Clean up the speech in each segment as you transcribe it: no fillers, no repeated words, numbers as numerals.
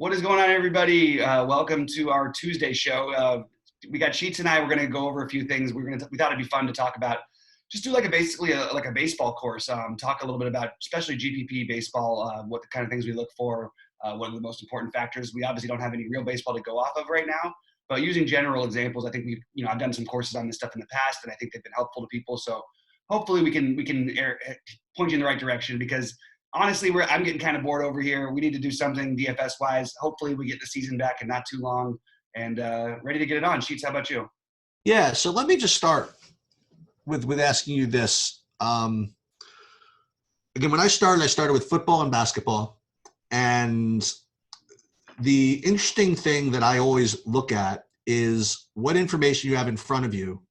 What is going on, everybody? Welcome to our Tuesday show. We got Sheets and I. We're going to go over a few things. We thought it'd be fun to talk about. Just do like a baseball course. Talk a little bit about, especially GPP baseball. What the kind of things we look for. What are the most important factors? We obviously don't have any real baseball to go off of right now, but using general examples, I think I've done some courses on this stuff in the past, and I think they've been helpful to people. So hopefully we can point you in the right direction because. Honestly, I'm getting kind of bored over here. We need to do something DFS-wise. Hopefully we get the season back in not too long and ready to get it on. Sheets, how about you? Yeah, so let me just start with asking you this. Again, when I started with football and basketball. And the interesting thing that I always look at is what information you have in front of you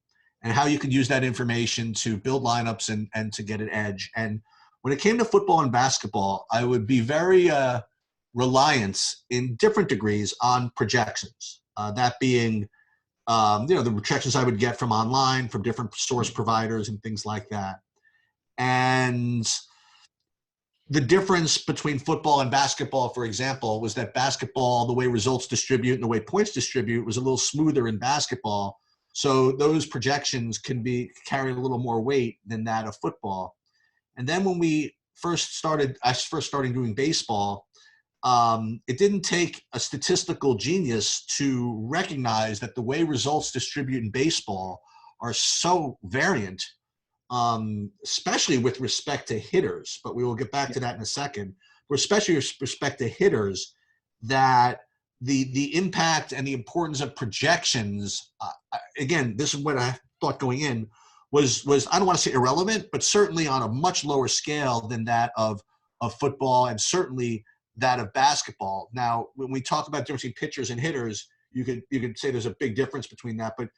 and how you can use that information to build lineups and to get an edge. And when it came to football and basketball, I would be very reliant in different degrees on projections. That being, the projections I would get from online, from different source providers and things like that. And the difference between football and basketball, for example, was that basketball, the way results distribute and the way points distribute was a little smoother in basketball. So those projections can carry a little more weight than that of football. And then when I first started doing baseball, it didn't take a statistical genius to recognize that the way results distribute in baseball are so variant, especially with respect to hitters. But we will get back to that in a second. But especially with respect to hitters, that the impact and the importance of projections, again, this is what I thought going in, was I don't want to say irrelevant, but certainly on a much lower scale than that of football and certainly that of basketball. Now, when we talk about difference between pitchers and hitters, you could say there's a big difference between that. But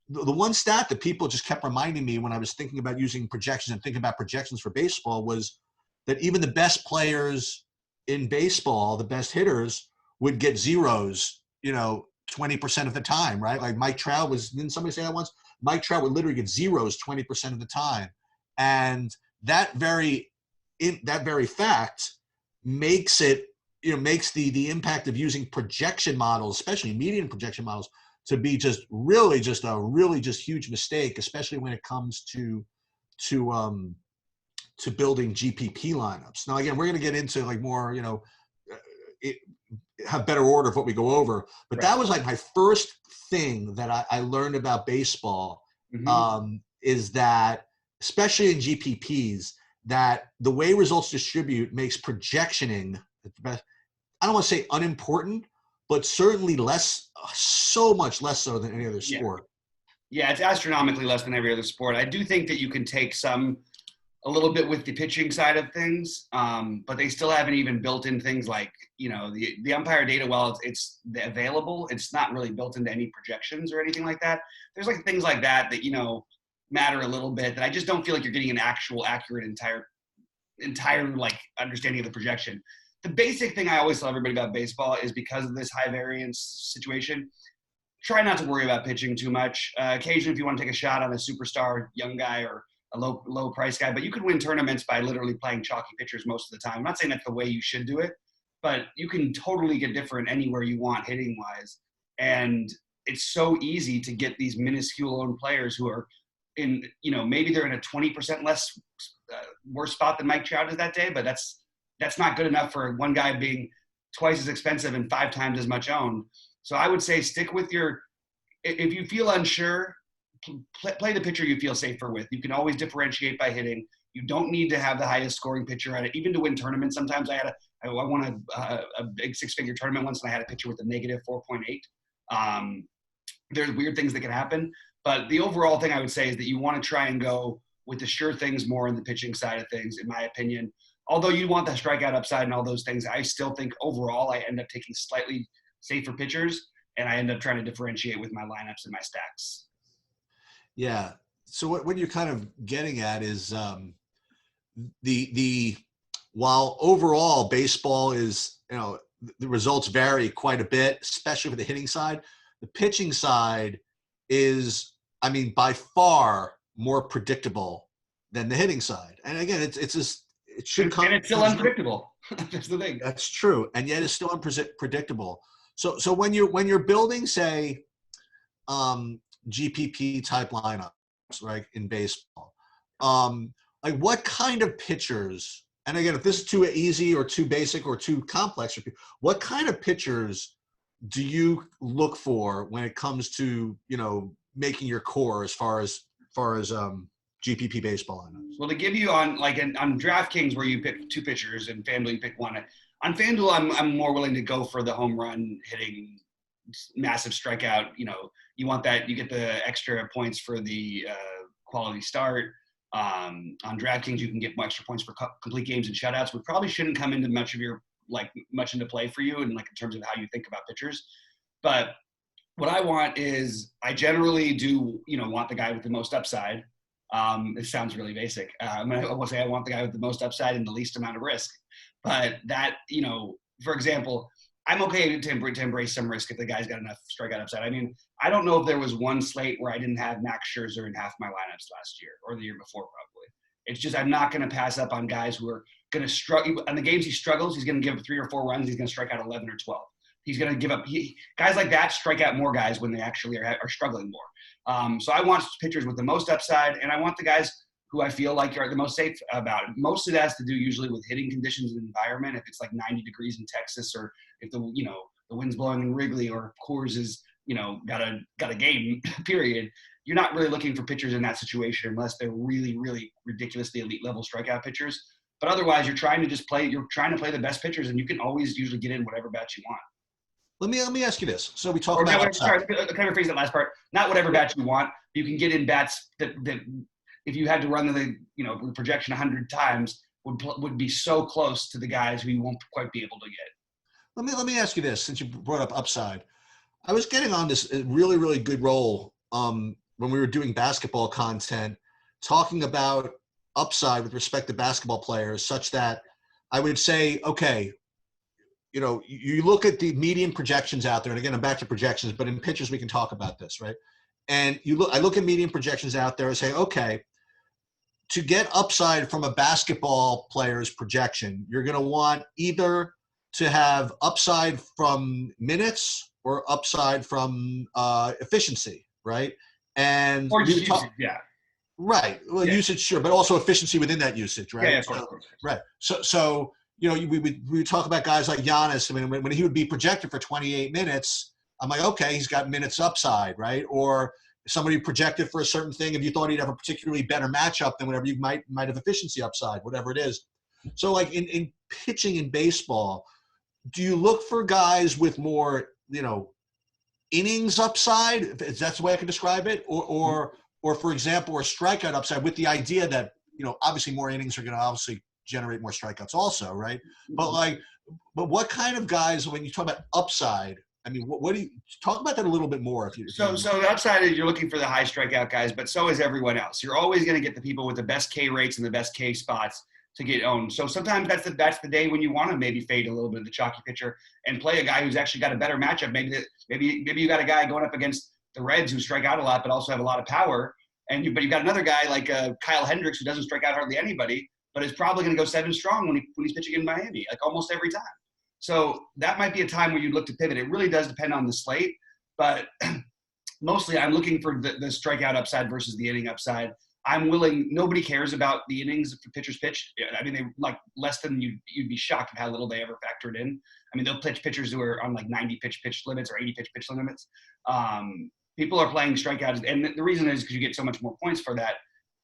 the one stat that people just kept reminding me when I was thinking about using projections and thinking about projections for baseball was that even the best players in baseball, the best hitters, would get zeros, 20% of the time, right? Like Mike Trout didn't somebody say that once? Mike Trout would literally get zeros 20% of the time. And that very fact makes it, makes the impact of using projection models, especially median projection models, to be just a really huge mistake, especially when it comes to building GPP lineups. Now, again, we're going to get into like more, have better order of what we go over. But That was like my first thing that I learned about baseball, is that, especially in GPPs, that the way results distribute makes projectioning, I don't want to say unimportant, but certainly so much less so than any other sport. Yeah, it's astronomically less than every other sport. I do think that you can take a little bit with the pitching side of things, but they still haven't even built in things like, the umpire data. While it's available, it's not really built into any projections or anything like that. There's like things like that matter a little bit that I just don't feel like you're getting an actual accurate entire like understanding of the projection. The basic thing I always tell everybody about baseball is because of this high variance situation, try not to worry about pitching too much. Occasionally, if you want to take a shot on a superstar young guy or a low price guy, but you can win tournaments by literally playing chalky pitchers most of the time. I'm not saying that's the way you should do it, but you can totally get different anywhere you want hitting wise. And it's so easy to get these minuscule owned players who are in, maybe they're in a 20% less worse spot than Mike Trout is that day, but that's not good enough for one guy being twice as expensive and 5 times as much owned. So I would say stick with if you feel unsure, play the pitcher you feel safer with. You can always differentiate by hitting. You don't need to have the highest scoring pitcher at it. Even to win tournaments, sometimes I won a big 6-figure tournament once, and I had a pitcher with a negative 4.8. There's weird things that can happen, but the overall thing I would say is that you want to try and go with the sure things more in the pitching side of things, in my opinion. Although you want the strikeout upside and all those things, I still think overall I end up taking slightly safer pitchers, and I end up trying to differentiate with my lineups and my stacks. Yeah. So what you're kind of getting at is while overall baseball is, the results vary quite a bit, especially for the hitting side, the pitching side is, by far more predictable than the hitting side. And again, it should come. And it's still unpredictable. That's the thing. That's true, and yet it's still unpredictable. So when you're building, say, GPP type lineups, right, in baseball, like what kind of pitchers? And again, if this is too easy or too basic or too complex, what kind of pitchers do you look for when it comes to making your core as far as GPP baseball lineups? Well, to give you on DraftKings where you pick two pitchers and FanDuel you pick one. On FanDuel, I'm more willing to go for the home run hitting, massive strikeout. You want that. You get the extra points for the quality start. On DraftKings, you can get extra points for complete games and shutouts, which probably shouldn't come into much into play for you, and in terms of how you think about pitchers. But what I want is, I generally do want the guy with the most upside. It sounds really basic. I will say I want the guy with the most upside and the least amount of risk. But that, for example, I'm okay to embrace some risk if the guy's got enough strikeout upside. I mean, I don't know if there was one slate where I didn't have Max Scherzer in half my lineups last year or the year before, probably. It's just I'm not going to pass up on guys who are going to struggle. On the games he struggles, he's going to give 3 or 4 runs. He's going to strike out 11 or 12. He's going to give up. Guys like that strike out more guys when they actually are struggling more. So I want pitchers with the most upside, and I want the guys who I feel like are the most safe about it. Most of it has to do usually with hitting conditions and environment. If it's like 90 degrees in Texas, or if the wind's blowing in Wrigley, or Coors is got a game period, you're not really looking for pitchers in that situation unless they're really, really ridiculously elite level strikeout pitchers. But otherwise, you're trying to play the best pitchers, and you can always usually get in whatever bats you want. Let me ask you this. So we talk about sorry, kind of rephrase that last part. Not whatever bats you want. You can get in bats that if you had to run the projection 100 times would be so close to the guys who you won't quite be able to get. Let me ask you this, since you brought up upside. I was getting on this really, really good roll when we were doing basketball content, talking about upside with respect to basketball players, such that I would say, okay, you look at the median projections out there, and again, I'm back to projections, but in pitchers we can talk about this, right? And I look at median projections out there and say, okay, to get upside from a basketball player's projection, you're going to want either to have upside from minutes or upside from efficiency, right? And or usage, yeah. Right. Well, yeah. Usage, sure, but also efficiency within that usage, right? Yeah, of course. Right. So we would talk about guys like Giannis. I mean, when he would be projected for 28 minutes, I'm like, okay, he's got minutes upside, right? Or somebody projected for a certain thing, if you thought he'd have a particularly better matchup than whatever, you might have efficiency upside, whatever it is. So like in pitching in baseball, do you look for guys with more, innings upside, if that's the way I can describe it, or for example, or strikeout upside, with the idea that, obviously more innings are going to obviously generate more strikeouts also, right? But what kind of guys, when you talk about upside, I mean, what do you talk about that a little bit more? So the upside is you're looking for the high strikeout guys, but so is everyone else. You're always going to get the people with the best K rates and the best K spots to get owned. So sometimes that's the day when you want to maybe fade a little bit of the chalky pitcher and play a guy who's actually got a better matchup. Maybe you got a guy going up against the Reds who strike out a lot but also have a lot of power, but you got another guy like Kyle Hendricks who doesn't strike out hardly anybody, but is probably going to go 7 strong when he's pitching in Miami, like almost every time. So that might be a time where you look to pivot. It really does depend on the slate, but mostly I'm looking for the strikeout upside versus the inning upside. I'm willing. Nobody cares about the innings if the pitchers pitch. I mean, they like less than you'd be shocked at how little they ever factored in. I mean, they'll pitch pitchers who are on like 90 pitch limits or 80 pitch limits. People are playing strikeouts, and the reason is because you get so much more points for that.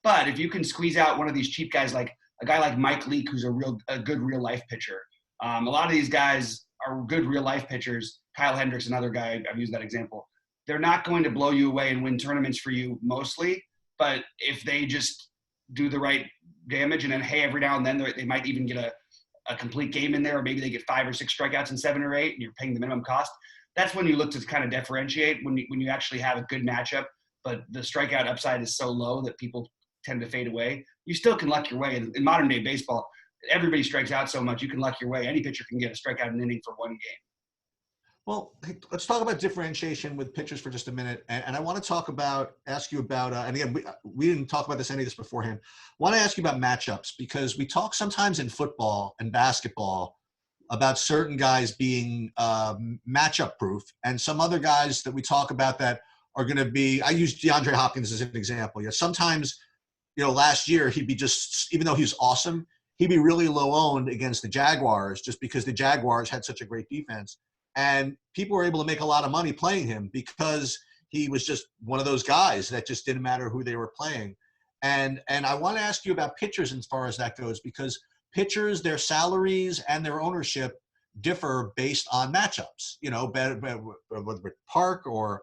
But if you can squeeze out one of these cheap guys, like a guy like Mike Leake, who's a good real life pitcher. A lot of these guys are good real life pitchers. Kyle Hendricks, another guy, I've used that example. They're not going to blow you away and win tournaments for you mostly, but if they just do the right damage and then, hey, every now and then they might even get a complete game in there, or maybe they get 5 or 6 strikeouts in 7 or 8 and you're paying the minimum cost. That's when you look to kind of differentiate, when you actually have a good matchup, but the strikeout upside is so low that people tend to fade away. You still can luck your way. In modern day baseball, everybody strikes out so much, you can luck your way. Any pitcher can get a strikeout in an inning for one game. Well, hey, let's talk about differentiation with pitchers for just a minute. And I want to ask you about, and again, we didn't talk about any of this beforehand. I want to ask you about matchups because we talk sometimes in football and basketball about certain guys being matchup proof and some other guys that we talk about that are going to be, I use DeAndre Hopkins as an example. Sometimes, last year he'd be just, even though he was awesome, he'd be really low owned against the Jaguars just because the Jaguars had such a great defense. And people were able to make a lot of money playing him because he was just one of those guys that just didn't matter who they were playing. And I want to ask you about pitchers as far as that goes, because pitchers, their salaries and their ownership differ based on matchups, with park or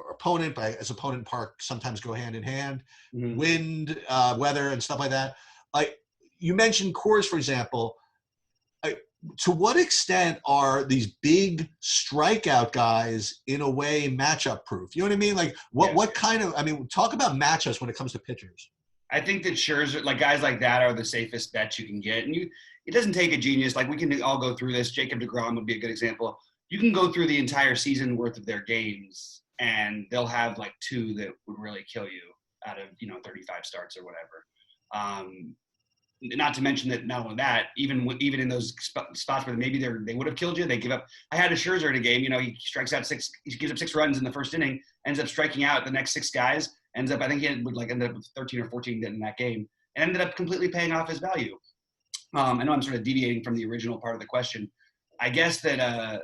opponent, as opponent park sometimes go hand in hand, wind, weather and stuff like that. Like you mentioned Coors, for example. To what extent are these big strikeout guys in a way matchup proof? You know what I mean? Like what kind of, talk about matchups when it comes to pitchers. I think that Scherzer, like guys like that are the safest bets you can get. And it doesn't take a genius. Like we can all go through this. Jacob deGrom would be a good example. You can go through the entire season worth of their games and they'll have like 2 that would really kill you out of, 35 starts or whatever. Not to mention that not only that, even in those spots where maybe they would have killed you, they give up. I had a Scherzer in a game. He strikes out 6. He gives up 6 runs in the first inning, ends up striking out the next 6 guys. I think he ended up with 13 or 14 in that game, and ended up completely paying off his value. I know I'm sort of deviating from the original part of the question. I guess that.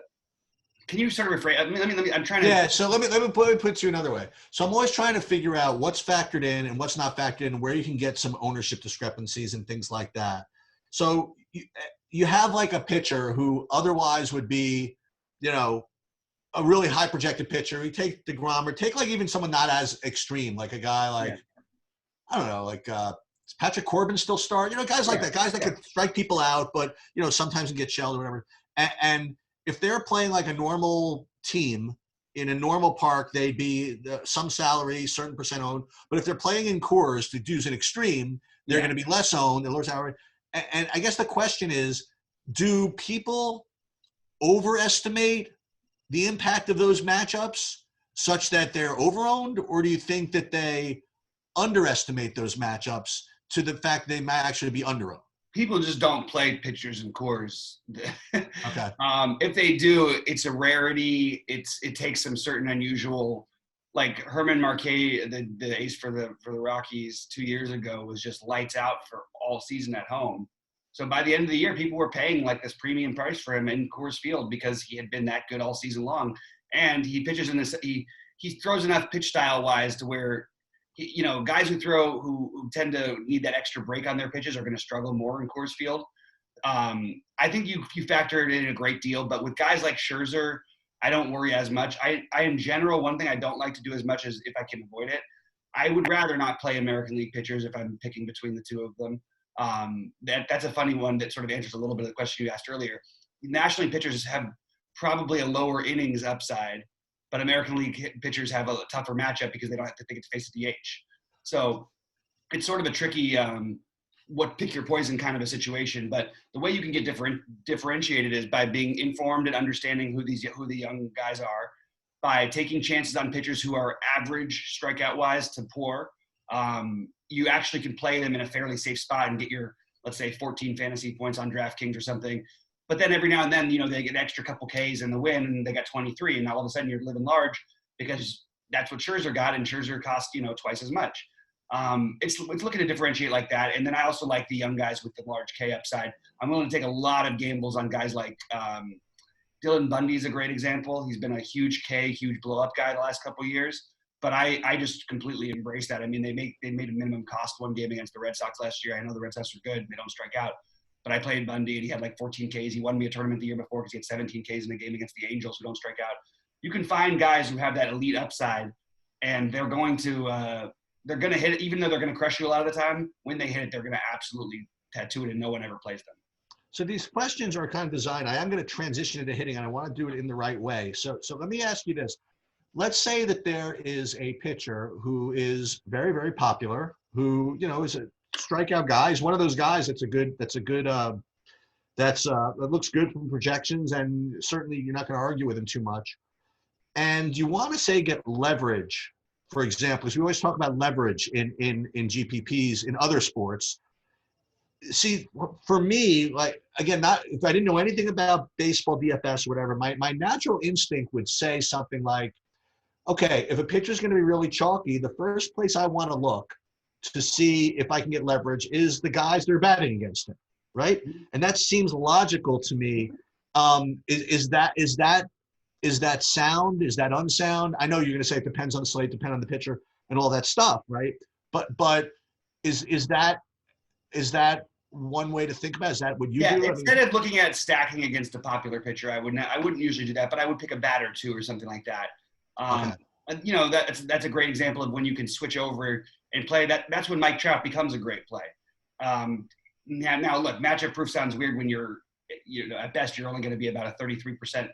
Can you sort of rephrase? Let me. I'm trying to. Yeah. So let me put it to you another way. So I'm always trying to figure out what's factored in and what's not factored in, and where you can get some ownership discrepancies and things like that. So you have like a pitcher who otherwise would be, a really high projected pitcher. You take deGrom or take like even someone not as extreme, like a guy like I don't know, like does Patrick Corbin still start? Guys like that, guys that could strike people out, but sometimes can get shelled or whatever. And if they're playing like a normal team in a normal park, they'd be some salary, certain percent owned. But if they're playing in Coors, to use an extreme, they're going to be less owned and lower salary. And I guess the question is, do people overestimate the impact of those matchups such that they're overowned, or do you think that they underestimate those matchups to the fact they might actually be underowned? People just don't play pitchers in Coors. Okay. If they do, it's a rarity. It takes some certain unusual, like Herman Marquez, the ace for the Rockies 2 years ago, was just lights out for all season at home. So by the end of the year, people were paying like this premium price for him in Coors Field because he had been that good all season long, and he pitches in this. He throws enough pitch style wise to where. Guys who tend to need that extra break on their pitches are going to struggle more in Coors Field. I think you factor it in a great deal, but with guys like Scherzer, I don't worry as much. I in general, one thing I don't like to do as much as if I can avoid it, I would rather not play American League pitchers if I'm picking between the 2 of them. That's a funny one that sort of answers a little bit of the question you asked earlier. National League pitchers have probably a lower innings upside, but American League pitchers have a tougher matchup because they don't have to think to face a DH. So it's sort of a tricky pick your poison kind of a situation. But the way you can get differentiated is by being informed and understanding who the young guys are, by taking chances on pitchers who are average strikeout wise to poor. You actually can play them in a fairly safe spot and get your, let's say, 14 fantasy points on DraftKings or something. But then every now and then, they get an extra couple Ks in the win and they got 23. And now all of a sudden you're living large because that's what Scherzer got, and Scherzer cost, twice as much. It's looking to differentiate like that. And then I also like the young guys with the large K upside. I'm willing to take a lot of gambles on guys like Dylan Bundy is a great example. He's been a huge K, huge blow up guy the last couple of years. But I just completely embrace that. I mean, they made a minimum cost one game against the Red Sox last year. I know the Red Sox are good. They don't strike out. But I played Bundy, and he had like 14 Ks. He won me a tournament the year before because he had 17 Ks in a game against the Angels who don't strike out. You can find guys who have that elite upside, and they're going to hit it, even though they're going to crush you a lot of the time. When they hit it, they're going to absolutely tattoo it, and no one ever plays them. So these questions are kind of designed. I am going to transition into hitting, and I want to do it in the right way. So let me ask you this. Let's say that there is a pitcher who is very, very popular, who, is a strikeout guy. He's one of those guys that's a good that looks good from projections, and certainly you're not going to argue with him too much. And you want to say get leverage, for example, because we always talk about leverage in GPPs in other sports. See, for me, like, again, not if I didn't know anything about baseball, DFS, or whatever, my natural instinct would say something like, okay, if a pitcher's going to be really chalky, the first place I want to look to see if I can get leverage is the guys that are batting against him, right? And that seems logical to me. Is that sound? Is that unsound? I know you're going to say it depends on the slate, depend on the pitcher, and all that stuff, right? But is that one way to think about it? Is that what you do? Instead of looking at stacking against a popular pitcher, I wouldn't usually do that, but I would pick a bat or two or something like that. Okay. You know, that's a great example of when you can switch over and play. That's when Mike Trout becomes a great play. Now look, matchup proof sounds weird when you're at best you're only going to be about a 33%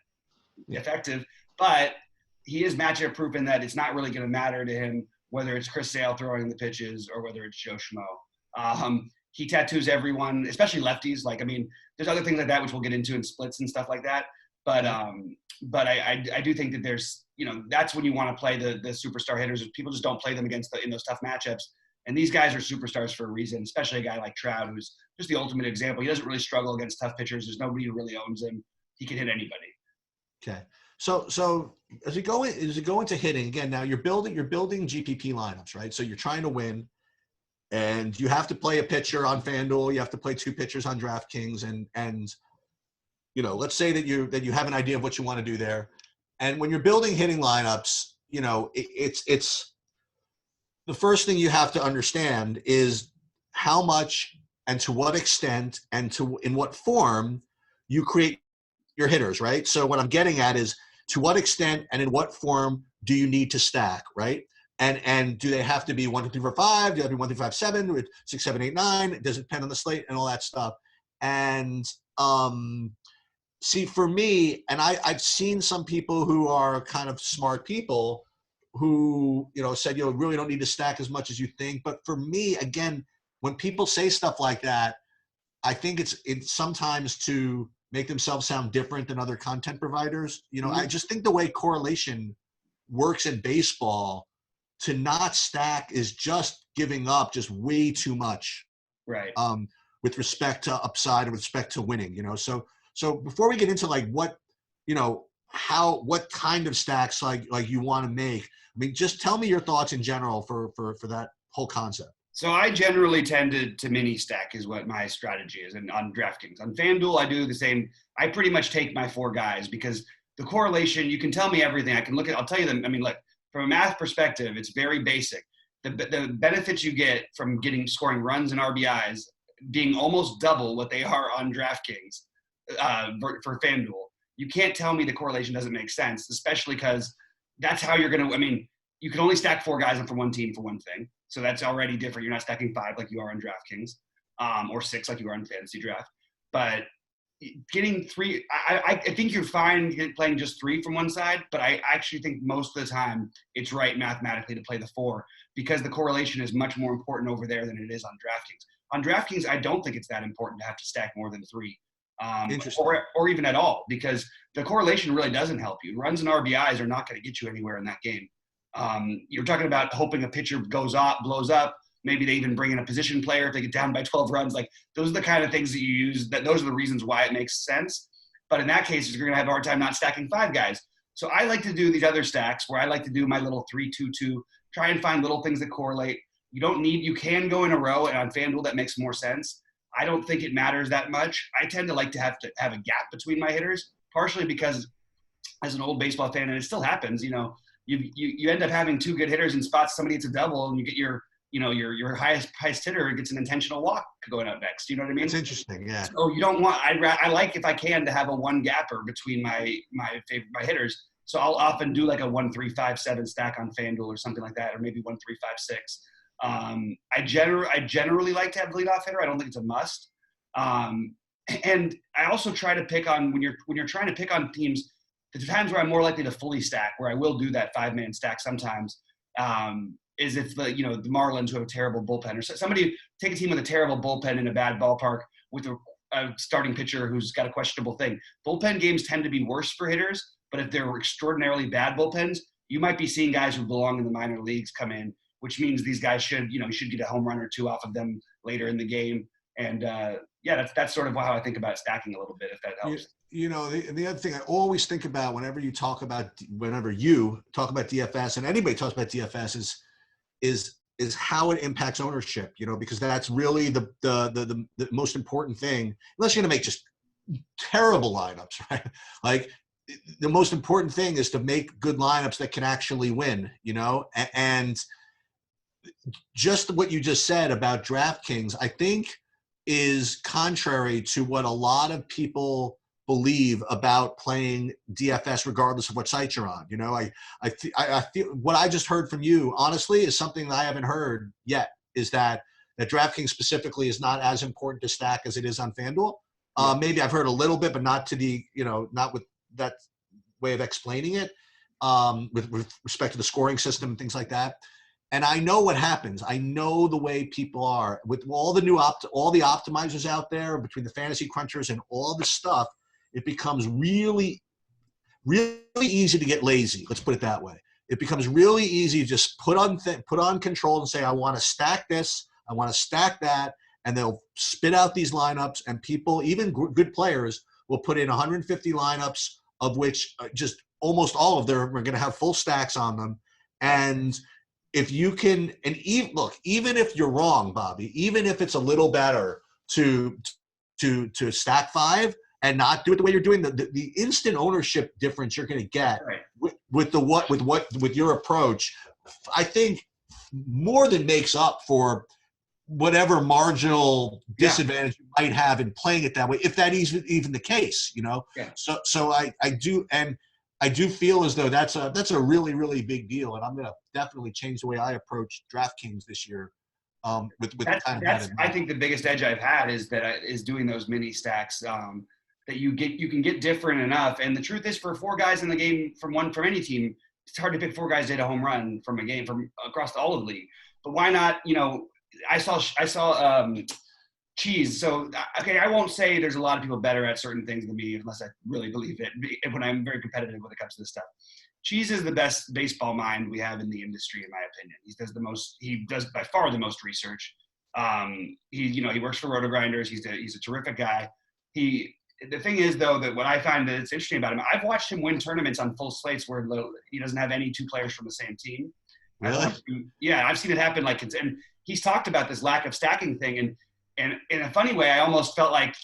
effective, but he is matchup proof in that it's not really going to matter to him whether it's Chris Sale throwing the pitches or whether it's Joe Schmo. He tattoos everyone, especially lefties. Like, I mean, there's other things like that which we'll get into in splits and stuff like that. But I do think that there's, that's when you want to play the superstar hitters. People just don't play them in those tough matchups. And these guys are superstars for a reason, especially a guy like Trout, who's just the ultimate example. He doesn't really struggle against tough pitchers. There's nobody who really owns him. He can hit anybody. Okay. So as we go into hitting again, now you're building GPP lineups, right? So you're trying to win, and you have to play a pitcher on FanDuel. You have to play two pitchers on DraftKings, and let's say that you have an idea of what you want to do there. And when you're building hitting lineups, it's the first thing you have to understand is how much and to what extent and in what form you create your hitters, right? So what I'm getting at is to what extent and in what form do you need to stack, right? And do they have to be 1, 2, 3, 4, 5? Do they have to be 1, 2, 5, 7, 6, 7, 8, 9? Does it depend on the slate and all that stuff? And see, for me, and I've seen some people who are kind of smart people who, said, really don't need to stack as much as you think. But for me, again, when people say stuff like that, I think it's sometimes to make themselves sound different than other content providers. I just think the way correlation works in baseball, to not stack is just giving up just way too much. Right. With respect to upside and with respect to winning, So before we get into like what kind of stacks like you want to make, I mean, just tell me your thoughts in general for that whole concept. So I generally tend to mini stack is what my strategy is, and on DraftKings. On FanDuel, I do the same. I pretty much take my 4 guys because the correlation, you can tell me everything. I can look at, I'll tell you them. I mean, look, from a math perspective, it's very basic. The benefits you get from scoring runs and RBIs being almost double what they are on DraftKings for FanDuel. You can't tell me the correlation doesn't make sense, especially because that's how you're going to, I mean, you can only stack 4 guys for one team for one thing. So that's already different. You're not stacking 5 like you are on DraftKings, or 6 like you are on Fantasy Draft. But getting 3, I think you're fine playing just 3 from one side, but I actually think most of the time it's right mathematically to play the 4 because the correlation is much more important over there than it is on DraftKings. On DraftKings, I don't think it's that important to have to stack more than 3. Or even at all, because the correlation really doesn't help you. Runs and RBIs are not going to get you anywhere in that game. You're talking about hoping a pitcher blows up. Maybe they even bring in a position player if they get down by 12 runs. Like, those are the kind of things that you use. Those are the reasons why it makes sense. But in that case, you're going to have a hard time not stacking 5 guys. So I like to do these other stacks where I like to do my little 3-2-2, try and find little things that correlate. You can go in a row, and on FanDuel that makes more sense. I don't think it matters that much. I tend to have a gap between my hitters, partially because as an old baseball fan, and it still happens, you end up having 2 good hitters in spots. Somebody hits a double, and you get your highest hitter gets an intentional walk going out next. You know what I mean? It's interesting, yeah. So you don't want. I like, if I can, to have a 1 gapper between my hitters. So I'll often do like a 1-3-5-7 stack on FanDuel or something like that, or maybe 1-3-5-6. I generally like to have the leadoff hitter. I don't think it's a must. And I also try to pick on when you're trying to pick on teams. The times where I'm more likely to fully stack, where I will do that 5-man stack sometimes, is if the Marlins, who have a terrible bullpen, or somebody take a team with a terrible bullpen in a bad ballpark with a starting pitcher who's got a questionable thing. Bullpen games tend to be worse for hitters, but if they're extraordinarily bad bullpens, you might be seeing guys who belong in the minor leagues come in, which means these guys should get a home run or two off of them later in the game. And that's sort of how I think about stacking a little bit, if that helps. The other thing I always think about whenever you talk about DFS, and anybody talks about DFS, is how it impacts ownership, because that's really the most important thing, unless you're going to make just terrible lineups, right? Like, the most important thing is to make good lineups that can actually win, and just what you just said about DraftKings, I think, is contrary to what a lot of people believe about playing DFS, regardless of what site you're on. I feel what I just heard from you, honestly, is something that I haven't heard yet, is that DraftKings specifically is not as important to stack as it is on FanDuel. Maybe I've heard a little bit, but not to not with that way of explaining it, with respect to the scoring system and things like that. And I know what happens. I know the way people are with all the all the optimizers out there, between the fantasy crunchers and all the stuff. It becomes really, really easy to get lazy. Let's put it that way. It becomes really easy to just put on control and say, I want to stack this, I want to stack that, and they'll spit out these lineups. And people, even good players, will put in 150 lineups, of which just almost all of them are going to have full stacks on them. And if you can, and even if you're wrong, Bobby, even if it's a little better to stack 5 and not do it the way you're doing, the instant ownership difference you're going to get with your approach, I think more than makes up for whatever marginal disadvantage you might have in playing it that way, if that is even the case, Yeah. So I do feel as though that's a really, really big deal, and I'm going to definitely change the way I approach DraftKings this year. I think the biggest edge I've had is doing those mini stacks that you can get different enough. And the truth is, for 4 guys in the game from any team, it's hard to pick 4 guys to hit a home run from a game from across all of the league. But why not? I saw Cheese. So, okay, I won't say there's a lot of people better at certain things than me, unless I really believe it, when I'm very competitive when it comes to this stuff. Cheese is the best baseball mind we have in the industry, in my opinion. He does by far the most research. He works for Roto Grinders. He's a terrific guy. The thing is, though, that what I find that it's interesting about him, I've watched him win tournaments on full slates where he doesn't have any 2 players from the same team. Really? I've seen it happen. And he's talked about this lack of stacking thing, and in a funny way, I almost felt like,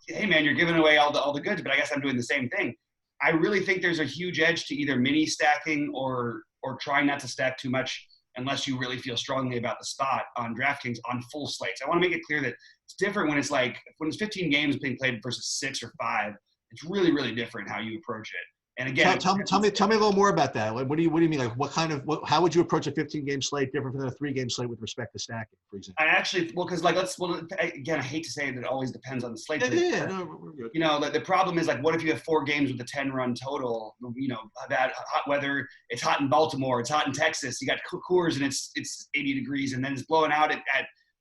hey man, you're giving away all the goods, but I guess I'm doing the same thing. I really think there's a huge edge to either mini stacking or trying not to stack too much unless you really feel strongly about the spot on DraftKings on full slates. I want to make it clear that it's different when it's 15 games being played versus 6 or 5. It's really, really different how you approach it. And again, tell me a little more about that. What do you mean? Like, how would you approach a 15-game slate different from a 3-game slate with respect to stacking, for example? I actually, again, I hate to say it always depends on the slate. The problem is, like, what if you have 4 games with a 10-run total? About hot weather. It's hot in Baltimore. It's hot in Texas. You got Coors and it's 80 degrees, and then it's blowing out at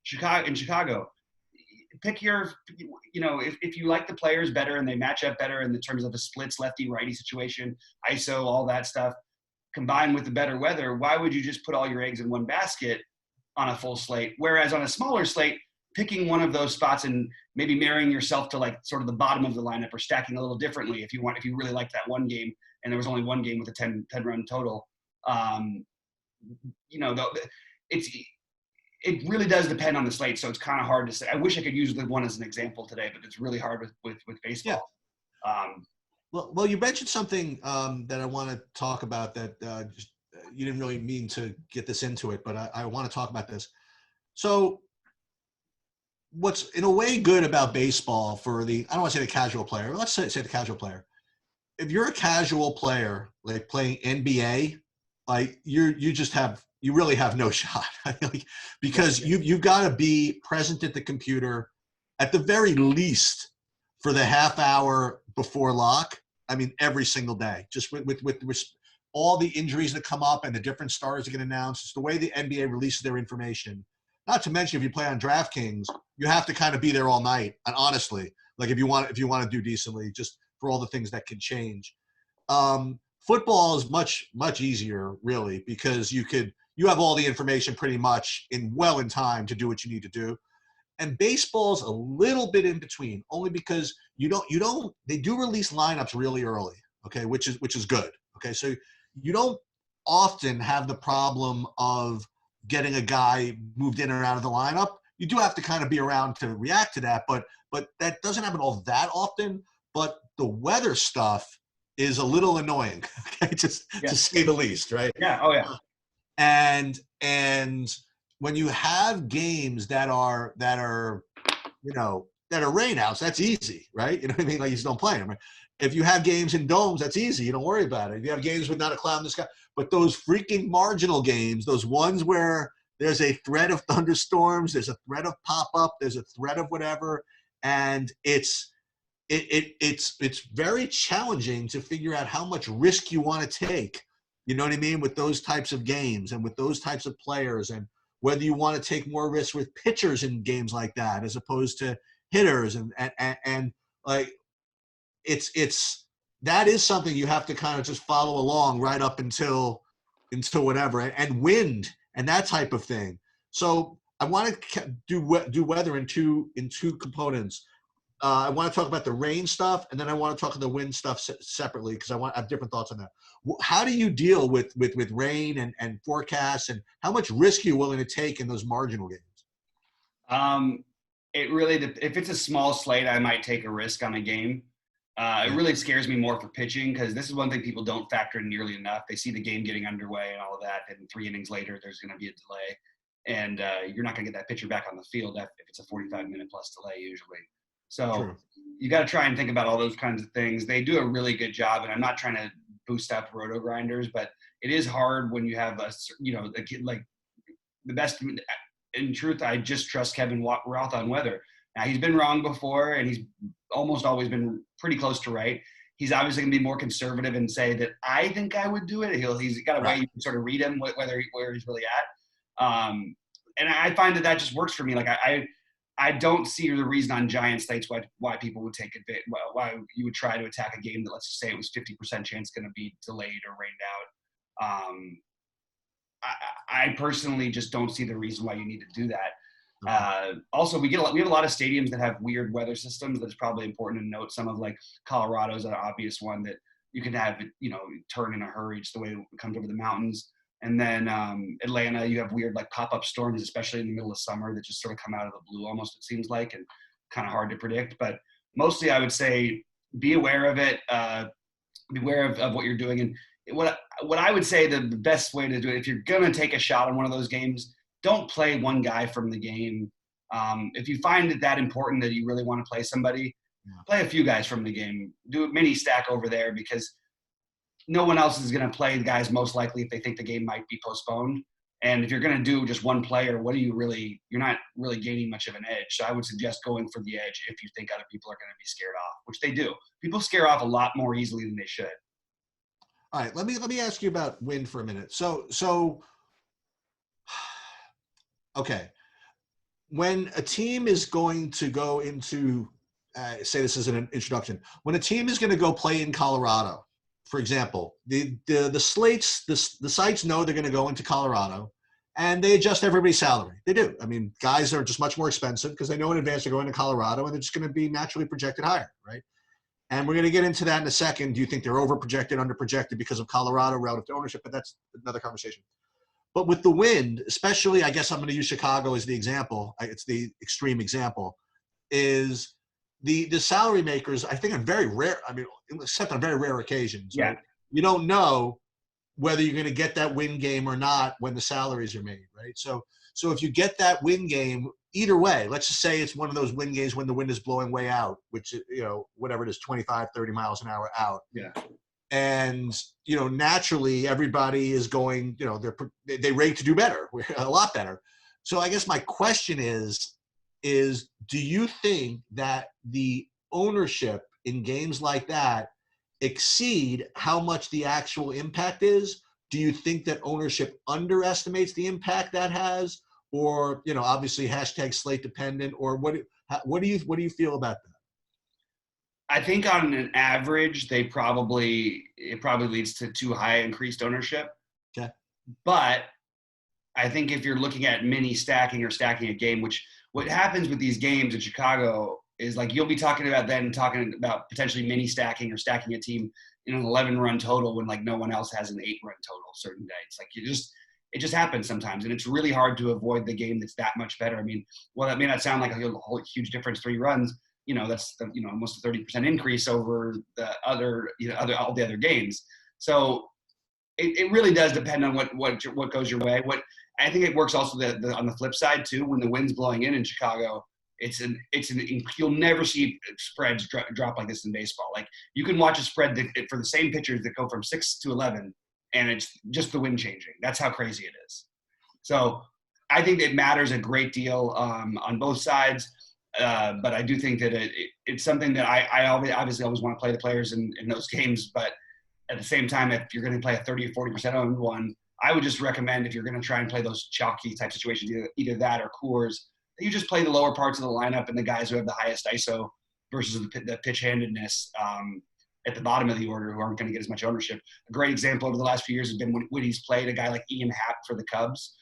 Chicago. Pick if you like the players better and they match up better in the terms of the splits, lefty, righty situation, ISO, all that stuff, combined with the better weather, why would you just put all your eggs in one basket on a full slate? Whereas on a smaller slate, picking one of those spots and maybe marrying yourself to like sort of the bottom of the lineup or stacking a little differently if you really like that one game and there was only one game with a 10-run total, it really does depend on the slate, so it's kind of hard to say. I wish I could use the one as an example today, but it's really hard with baseball. Yeah. Well, you mentioned something that I want to talk about that you didn't really mean to get this into it, but I want to talk about this. So what's in a way good about baseball for I don't want to say the casual player, but let's say the casual player. If you're a casual player, like playing NBA, like you really have no shot because you've got to be present at the computer at the very least for the half hour before lock. I mean, every single day, just with all the injuries that come up and the different stars that get announced. It's the way the NBA releases their information. Not to mention, if you play on DraftKings, you have to kind of be there all night. And honestly, Like if you want to do decently, just for all the things that can change. Football is much easier, really, because you have all the information pretty much in time to do what you need to do. And baseball's a little bit in between, only because they do release lineups really early, okay, which is good. Okay, so you don't often have the problem of getting a guy moved in or out of the lineup. You do have to kind of be around to react to that, but that doesn't happen all that often. But the weather stuff is a little annoying, okay, just to say the least, right? Yeah. Oh yeah. And when you have games that are rainouts, that's easy, right? You know what I mean? Like you just don't play them. Right? If you have games in domes, that's easy. You don't worry about it. If you have games with not a cloud in the sky, but those freaking marginal games, those ones where there's a threat of thunderstorms, there's a threat of pop-up, there's a threat of whatever, and it's very challenging to figure out how much risk you want to take. You know what I mean? With those types of games and with those types of players, and whether you want to take more risks with pitchers in games like that as opposed to hitters, and like that is something you have to kind of just follow along right up until whatever, and wind and that type of thing. So I want to do weather in two components. I want to talk about the rain stuff, and then I want to talk about the wind stuff separately, because I have different thoughts on that. How do you deal with rain and forecasts, and how much risk are you willing to take in those marginal games? It really, if it's a small slate, I might take a risk on a game. It really scares me more for pitching, because this is one thing people don't factor in nearly enough. They see the game getting underway and all of that, and 3 innings later, there's going to be a delay, and you're not going to get that pitcher back on the field if it's a 45-minute plus delay usually. So True. You got to try and think about all those kinds of things. They do a really good job, and I'm not trying to boost up roto grinders, but it is hard when you have like the best. In truth, I just trust Kevin Roth on weather. Now, he's been wrong before, and he's almost always been pretty close to right. He's obviously going to be more conservative and say that I think I would do it. He's got a way you can sort of read him where he's really at. And I find that just works for me. Like I don't see the reason on giant slates why people would take it, why you would try to attack a game that, let's just say it was 50% chance going to be delayed or rained out. I personally just don't see the reason why you need to do that. Also, we have a lot of stadiums that have weird weather systems. That's probably important to note. Some of like Colorado's an obvious one that you can have, turn in a hurry just the way it comes over the mountains. And then Atlanta, you have weird like pop-up storms, especially in the middle of summer, that just sort of come out of the blue almost, it seems like, and kind of hard to predict. But mostly I would say be aware of it, be aware of what you're doing. And what I would say the best way to do it, if you're going to take a shot on one of those games, don't play one guy from the game. If you find it that important that you really want to play somebody, play a few guys from the game. Do a mini stack over there, because no one else is going to play the guys most likely if they think the game might be postponed. And if you're going to do just one player, you're not really gaining much of an edge. So I would suggest going for the edge if you think other people are going to be scared off, which they do. People scare off a lot more easily than they should. All right, let me ask you about wind for a minute. So okay, when a team is going to go into, say this is an introduction, when a team is going to go play in Colorado, for example, the slates, the sites know they're going to go into Colorado, and they adjust everybody's salary. They do. I mean, guys are just much more expensive because they know in advance they're going to Colorado, and they're just going to be naturally projected higher, right? And we're going to get into that in a second. Do you think they're overprojected, underprojected because of Colorado relative to ownership? But that's another conversation. But with the wind, especially, I guess I'm going to use Chicago as the example. It's the extreme example. Is the salary makers, I think, are very rare. I mean, except on very rare occasions. Right? You don't know whether you're going to get that win game or not when the salaries are made, right? So if you get that win game, either way, let's just say it's one of those win games when the wind is blowing way out, which, whatever it is, 25, 30 miles an hour out. Yeah. And, naturally everybody is going, they rate to do better, a lot better. So I guess my question is do you think that the ownership in games like that exceed how much the actual impact is? Do you think that ownership underestimates the impact that has? Or, obviously # slate dependent, or what do you feel about that? I think on an average, it probably leads to too high increased ownership. Okay. But I think if you're looking at mini stacking or stacking a game, which what happens with these games in Chicago is like you'll be talking about potentially mini stacking or stacking a team in an 11-run total when like no one else has an 8-run total certain days. Like it just happens sometimes, and it's really hard to avoid the game that's that much better. I mean, well, that may not sound like a whole huge difference, 3 runs. That's almost a 30% increase over the other all the other games. So it really does depend on what goes your way. What I think it works also on the flip side too. When the wind's blowing in Chicago, you'll never see spreads drop like this in baseball. Like you can watch a spread for the same pitchers that go from 6 to 11, and it's just the wind changing. That's how crazy it is. So I think it matters a great deal on both sides. But I do think that it's something that I obviously always want to play the players in those games. But at the same time, if you're going to play a 30 or 40% owned one, I would just recommend if you're going to try and play those chalky type situations, either that or Coors, that you just play the lower parts of the lineup and the guys who have the highest ISO versus the pitch handedness at the bottom of the order who aren't going to get as much ownership. A great example over the last few years has been when he's played a guy like Ian Happ for the Cubs.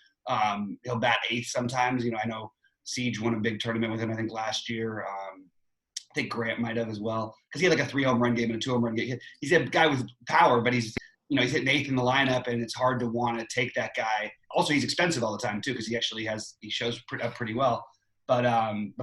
He'll bat 8th sometimes. I know Siege won a big tournament with him, I think, last year. I think Grant might have as well, because he had like a 3 home run game and a 2 home run game. He's a guy with power, but he's hitting 8th in the lineup, and it's hard to want to take that guy. Also, he's expensive all the time too, because he shows up pretty well. But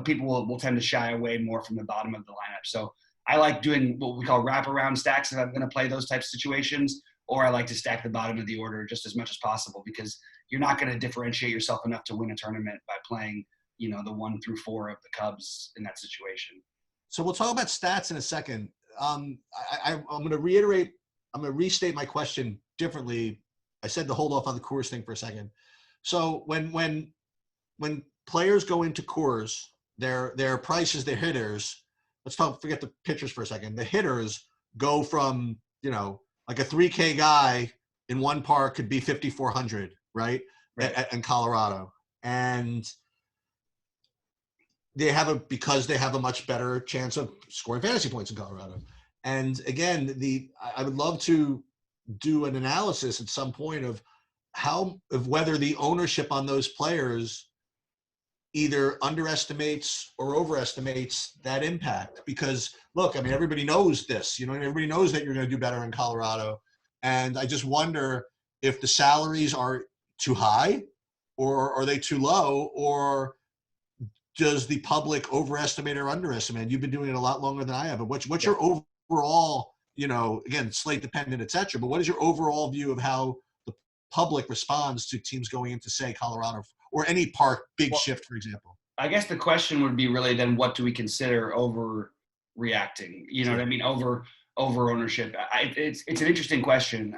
people will tend to shy away more from the bottom of the lineup. So I like doing what we call wraparound stacks if I'm going to play those types of situations, or I like to stack the bottom of the order just as much as possible, because you're not going to differentiate yourself enough to win a tournament by playing the 1 through 4 of the Cubs in that situation. So we'll talk about stats in a second. I'm going to restate my question differently. I said to hold off on the Coors thing for a second. So when players go into Coors, their prices, their hitters, forget the pitchers for a second. The hitters go from, like a 3K guy in one park could be 5,400, right? In Colorado. And because they have a much better chance of scoring fantasy points in Colorado. And again, I would love to do an analysis at some point of whether the ownership on those players either underestimates or overestimates that impact. Because look, I mean, everybody knows this, everybody knows that you're going to do better in Colorado. And I just wonder if the salaries are too high, or are they too low, or does the public overestimate or underestimate? You've been doing it a lot longer than I have. But what's your overall, again, slate dependent, et cetera, but what is your overall view of how the public responds to teams going into, say, Colorado or any park, big shift, for example? I guess the question would be really then, what do we consider overreacting? You know what I mean? Over ownership. It's an interesting question.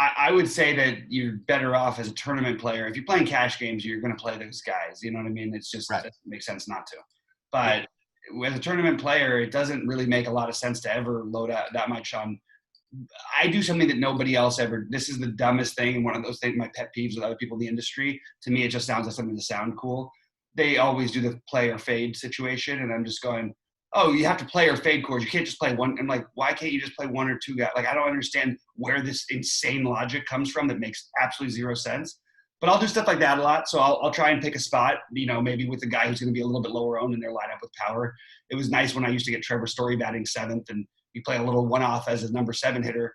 I would say that you're better off as a tournament player. If you're playing cash games, you're going to play those guys. You know what I mean? It's just, It makes sense not to. But as a tournament player, it doesn't really make a lot of sense to ever load out that much on. I do something that nobody else ever. This is the dumbest thing, and one of those things, my pet peeves with other people in the industry. To me, it just sounds like something to sound cool. They always do the play or fade situation, and I'm just going, oh, you have to play or fade Coors. You can't just play one. I'm like, why can't you just play 1 or 2 guys? Like, I don't understand where this insane logic comes from that makes absolutely zero sense. But I'll do stuff like that a lot. So I'll try and pick a spot, maybe with the guy who's going to be a little bit lower owned in their lineup with power. It was nice when I used to get Trevor Story batting 7th, and you play a little one-off as a number 7 hitter.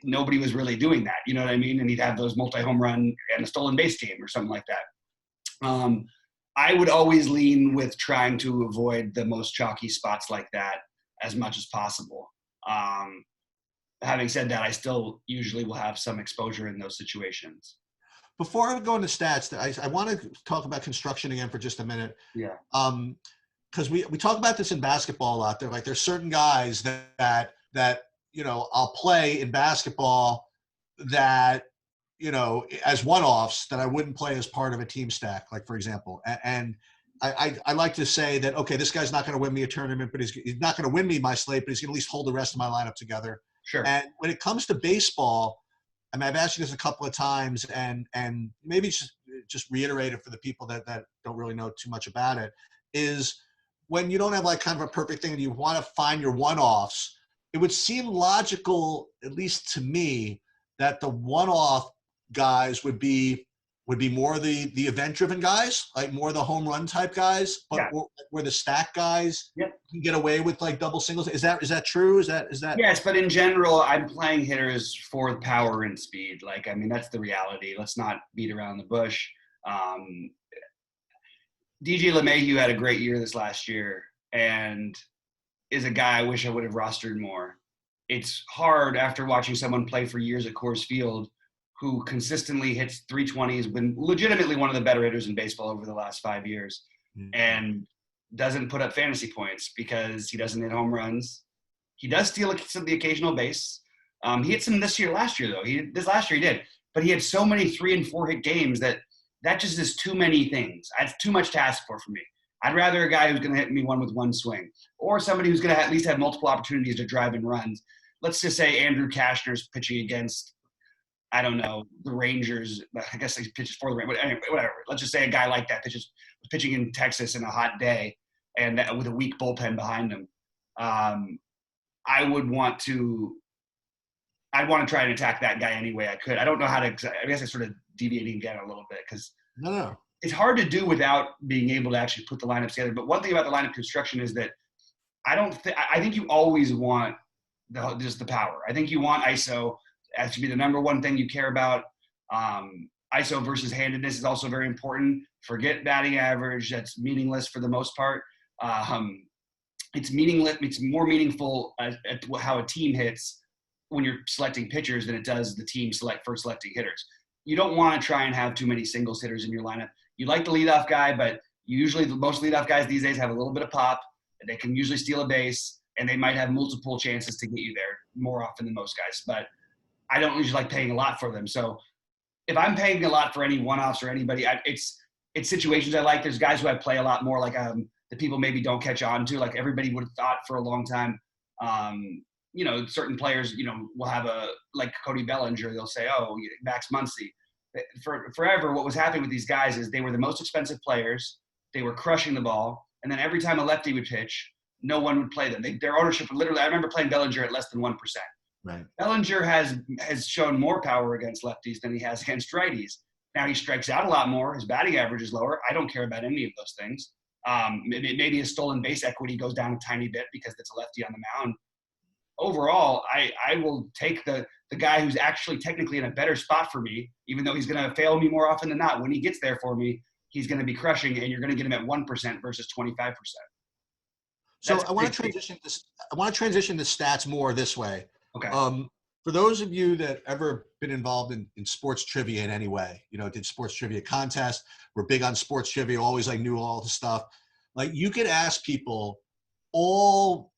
Nobody was really doing that. You know what I mean? And he'd have those multi-home run and a stolen base game or something like that. I would always lean with trying to avoid the most chalky spots like that as much as possible. Having said that, I still usually will have some exposure in those situations. Before I go into stats, I want to talk about construction again for just a minute. Yeah. Because we talk about this in basketball a lot. There's certain guys that I'll play in basketball that as one-offs that I wouldn't play as part of a team stack, like, for example. And I like to say that, okay, this guy's not going to win me a tournament, but he's not going to win me my slate, but he's going to at least hold the rest of my lineup together. Sure. And when it comes to baseball, I mean, I've asked you this a couple of times, and maybe just reiterate it for the people that don't really know too much about it, is when you don't have like kind of a perfect thing and you want to find your one-offs, it would seem logical, at least to me, that the one-off guys would be more the event-driven guys, like more the home run type guys, but Yeah. where the stack guys Yep. can get away with like double singles. Is that true? Is that Yes, but in general, I'm playing hitters for power and speed. Like, I mean, that's the reality. Let's not beat around the bush. DJ LeMahieu had a great year this last year and is a guy I wish I would have rostered more. It's hard after watching someone play for years at Coors Field who consistently hits 320, has been legitimately one of the better hitters in baseball over the last 5 years, and doesn't put up fantasy points because he doesn't hit home runs. He does steal the occasional base. He hit some last year, though. This last year he did. But he had so many 3 and 4 hit games that just is too many things. That's too much to ask for me. I'd rather a guy who's going to hit me one with one swing, or somebody who's going to at least have multiple opportunities to drive in runs. Let's just say Andrew Kashner's pitching against, I don't know, the Rangers. I guess he pitches for the Rangers. Anyway, whatever. Let's just say a guy like that pitching in Texas in a hot day and with a weak bullpen behind him. I'd want to try and attack that guy any way I could. I don't know how to. I guess I'm sort of deviating again a little bit because it's hard to do without being able to actually put the lineup together. But one thing about the lineup construction is that I think you always want just the power. I think you want ISO. That should be the number one thing you care about. ISO versus handedness is also very important. Forget batting average. That's meaningless for the most part. It's meaningless. It's more meaningful at how a team hits when you're selecting pitchers than it does the team selecting hitters. You don't want to try and have too many singles hitters in your lineup. You like the leadoff guy, but usually most leadoff guys these days have a little bit of pop. They can usually steal a base, and they might have multiple chances to get you there more often than most guys. But I don't usually like paying a lot for them. So if I'm paying a lot for any one-offs or anybody, it's situations I like. There's guys who I play a lot more, like that people maybe don't catch on to. Like everybody would have thought for a long time, certain players, will have like Cody Bellinger. They'll say, oh, Max Muncy. Forever, what was happening with these guys is they were the most expensive players. They were crushing the ball. And then every time a lefty would pitch, no one would play them. Their ownership would literally – I remember playing Bellinger at less than 1%. Right. Bellinger has shown more power against lefties than he has against righties. Now he strikes out a lot more. His batting average is lower. I don't care about any of those things. Maybe his stolen base equity goes down a tiny bit because it's a lefty on the mound. Overall, I will take the guy who's actually technically in a better spot for me, even though he's going to fail me more often than not. When he gets there for me, he's going to be crushing, and you're going to get him at 1% versus 25%. So I want to transition this. I want to transition the stats more this way. Okay. For those of you that ever been involved in sports trivia in any way, did sports trivia contests, we're big on sports trivia, always knew all the stuff. Like you could ask people all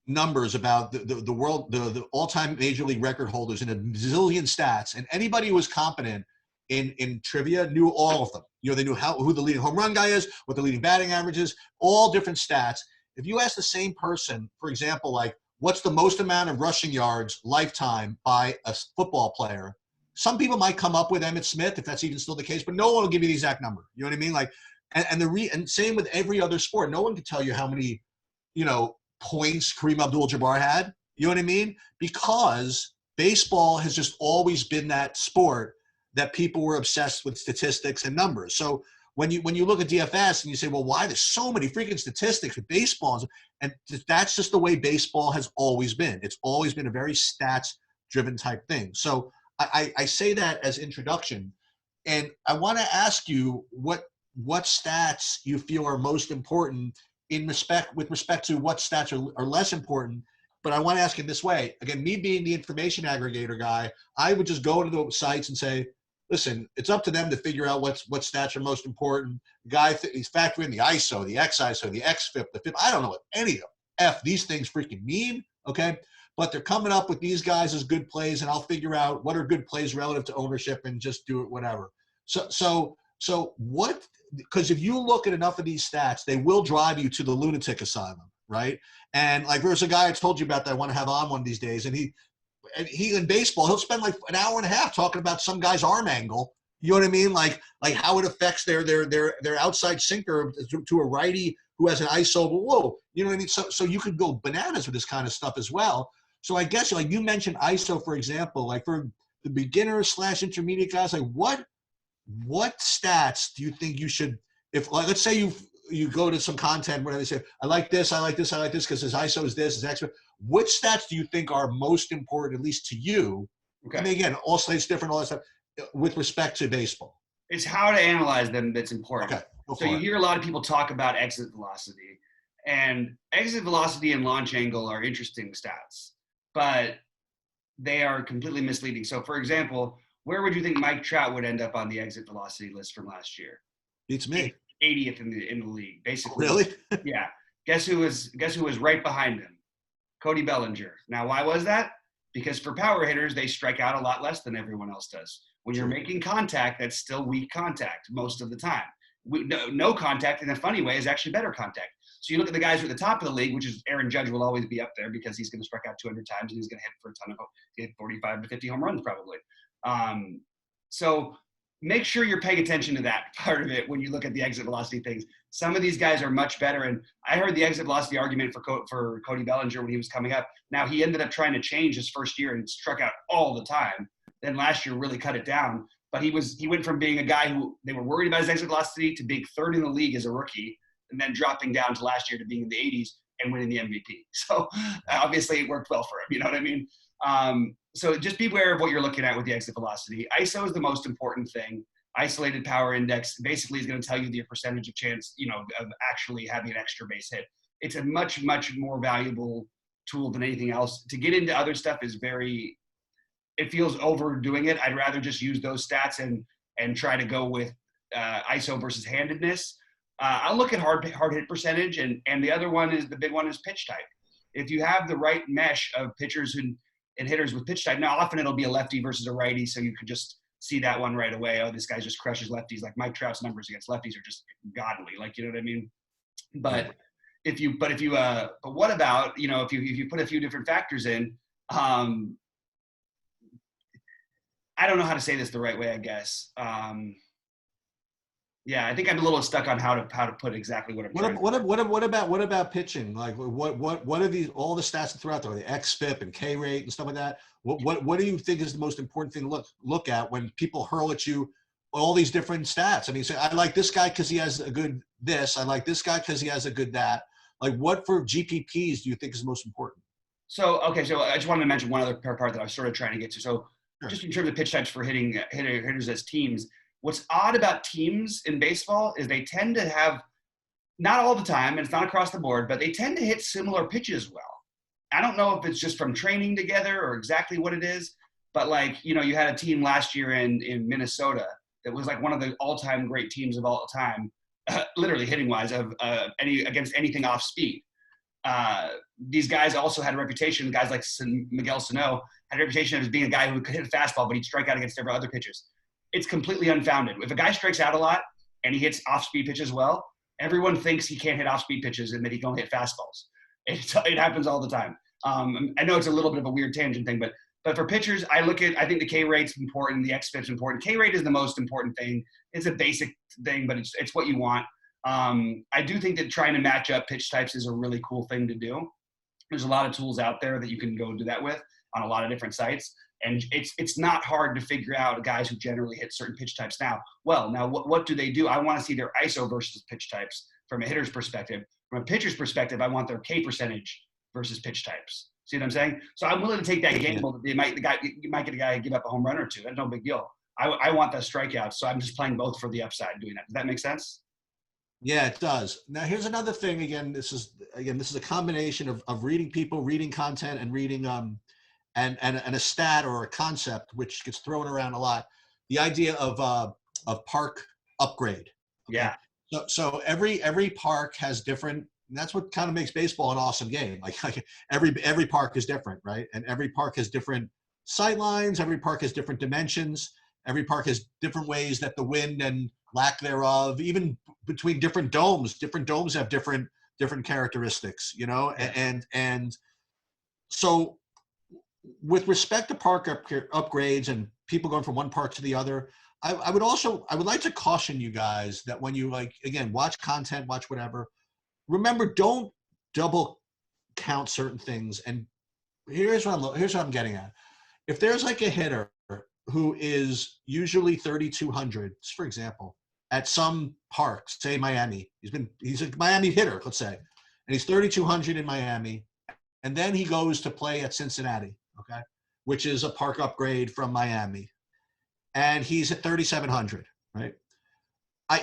numbers about the world, the all-time major league record holders and a zillion stats, and anybody who was competent in trivia knew all of them. They knew who the leading home run guy is, what the leading batting average is, all different stats. If you ask the same person, for example, like what's the most amount of rushing yards lifetime by a football player, some people might come up with Emmitt Smith, if that's even still the case, but no one will give you the exact number. You know what I mean? Like, and same with every other sport. No one can tell you how many, points Kareem Abdul-Jabbar had. You know what I mean? Because baseball has just always been that sport that people were obsessed with statistics and numbers. So when you look at DFS and you say, well, why there's so many freaking statistics with baseball? And that's just the way baseball has always been. It's always been a very stats-driven type thing. So I say that as introduction. And I want to ask you what stats you feel are most important with respect to what stats are less important. But I want to ask it this way. Again, me being the information aggregator guy, I would just go to the sites and say, listen, it's up to them to figure out what stats are most important. The guy, he's factoring in the ISO, the XISO, the XFIP, the FIP. I don't know what any of them. These things freaking mean, okay? But they're coming up with these guys as good plays, and I'll figure out what are good plays relative to ownership and just do it whatever. So what – because if you look at enough of these stats, they will drive you to the lunatic asylum, right? And like there's a guy I told you about that I want to have on one of these days, and he in baseball, he'll spend like an hour and a half talking about some guy's arm angle. You know what I mean? Like how it affects their outside sinker to a righty who has an ISO, but whoa, you know what I mean? So you could go bananas with this kind of stuff as well. So I guess like you mentioned ISO, for example, like for the beginner / intermediate guys, like what stats do you think you should, if like, let's say you go to some content where they say, I like this because his ISO is this, is extra. Which stats do you think are most important, at least to you? Okay. I mean, again, all slates different, all that stuff, with respect to baseball. It's how to analyze them that's important. Okay. So you hear a lot of people talk about exit velocity, and exit velocity and launch angle are interesting stats, but they are completely misleading. So for example, where would you think Mike Trout would end up on the exit velocity list from last year? Beats me. 80th in the league, basically. Really? Yeah. Guess who was right behind him? Cody Bellinger. Now, why was that? Because for power hitters, they strike out a lot less than everyone else does. When you're making contact, that's still weak contact most of the time. No contact, in a funny way, is actually better contact. So you look at the guys who are at the top of the league, which is Aaron Judge will always be up there because he's going to strike out 200 times and he's going to hit for a ton of, hit 45 to 50 home runs probably. So make sure you're paying attention to that part of it when you look at the exit velocity things. Some of these guys are much better. And I heard the exit velocity argument for Cody Bellinger when he was coming up. Now he ended up trying to change his first year and struck out all the time. Then last year really cut it down. But he went from being a guy who they were worried about his exit velocity to being third in the league as a rookie, and then dropping down to last year to being in the 80s and winning the MVP. So obviously it worked well for him. You know what I mean? So just be aware of what you're looking at with the exit velocity. ISO is the most important thing. Isolated power index basically is going to tell you the percentage of chance, of actually having an extra base hit. It's a much, much more valuable tool than anything else. To get into other stuff is it feels overdoing it. I'd rather just use those stats and try to go with ISO versus handedness. I'll look at hard hit percentage, and the big one is pitch type. If you have the right mesh of pitchers and hitters with pitch type, now often it'll be a lefty versus a righty, so you could just see that one right away. Oh, this guy just crushes lefties. Like Mike Trout's numbers against lefties are just godly. Like, you know what I mean? But what about, if you put a few different factors in, I don't know how to say this the right way, I guess. Yeah, I think I'm a little stuck on how to put exactly what I'm trying to do. What about pitching? Like what are these, all the stats that throw out there, the xFIP and K rate and stuff like that? What do you think is the most important thing to look at when people hurl at you all these different stats? I mean, say, I like this guy because he has a good this. I like this guy because he has a good that. Like, what for GPPs do you think is the most important? So I just wanted to mention one other part that I was sort of trying to get to. So just in terms of pitch types for hitters as teams, what's odd about teams in baseball is they tend to have, not all the time, and it's not across the board, but they tend to hit similar pitches well. I don't know if it's just from training together or exactly what it is, but you had a team last year in Minnesota that was like one of the all-time great teams of all time, literally hitting-wise, against anything off speed. These guys also had a reputation, guys like Miguel Sano had a reputation of being a guy who could hit a fastball, but he'd strike out against every other pitches. It's completely unfounded. If a guy strikes out a lot and he hits off-speed pitches well, everyone thinks he can't hit off-speed pitches and that he can only hit fastballs. It happens all the time. I know it's a little bit of a weird tangent thing, but for pitchers, I think the K rate's important, the xFIP's important. K rate is the most important thing. It's a basic thing, but it's what you want. I do think that trying to match up pitch types is a really cool thing to do. There's a lot of tools out there that you can go do that with on a lot of different sites. And it's not hard to figure out guys who generally hit certain pitch types now. Well, now what do they do? I want to see their ISO versus pitch types from a hitter's perspective. From a pitcher's perspective, I want their K percentage versus pitch types. See what I'm saying? So I'm willing to take that gamble that you might get a guy give up a home run or two. That's no big deal. I want the strikeouts, so I'm just playing both for the upside doing that. Does that make sense? Yeah, it does. Now, here's another thing. This is a combination of reading people, reading content, and reading and a stat or a concept which gets thrown around a lot. The idea of park upgrade. Okay? Yeah. So every park has different. And that's what kind of makes baseball an awesome game. Like every park is different, right? And every park has different sight lines. Every park has different dimensions. Every park has different ways that the wind and lack thereof, even between different domes have different characteristics, and so with respect to park upgrades and people going from one park to the other, I would like to caution you guys that when you watch content, watch whatever, remember, don't double count certain things. And here's what I'm getting at. If there's like a hitter who is usually 3,200, for example, at some park, say Miami, he's a Miami hitter, let's say, and he's 3,200 in Miami, and then he goes to play at Cincinnati, okay, which is a park upgrade from Miami, and he's at 3,700, right?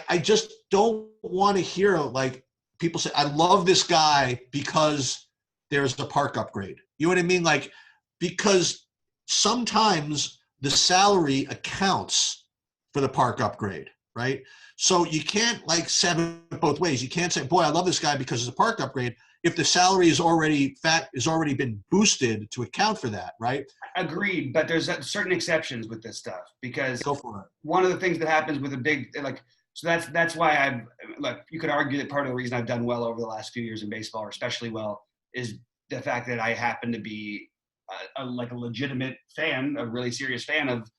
I just don't want to hear like people say, I love this guy because there's a park upgrade. You know what I mean? Like, because sometimes the salary accounts for the park upgrade, right? So you can't like set it both ways. You can't say, boy, I love this guy because it's a park upgrade, if the salary is already been boosted to account for that, right? Agreed, but there's certain exceptions with this stuff, because Go for it. One of the things that happens with a big, like, so that's why you could argue that part of the reason I've done well over the last few years in baseball, or especially well, is the fact that I happen to be a legitimate fan, a really serious fan of.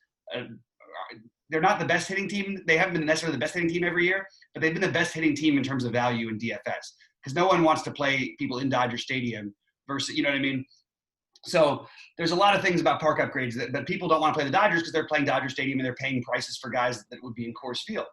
They're not the best hitting team. They haven't been necessarily the best hitting team every year, but they've been the best hitting team in terms of value in DFS, because no one wants to play people in Dodger Stadium versus, you know what I mean? So there's a lot of things about park upgrades that people don't want to play the Dodgers because they're playing Dodger Stadium and they're paying prices for guys that would be in Coors Field.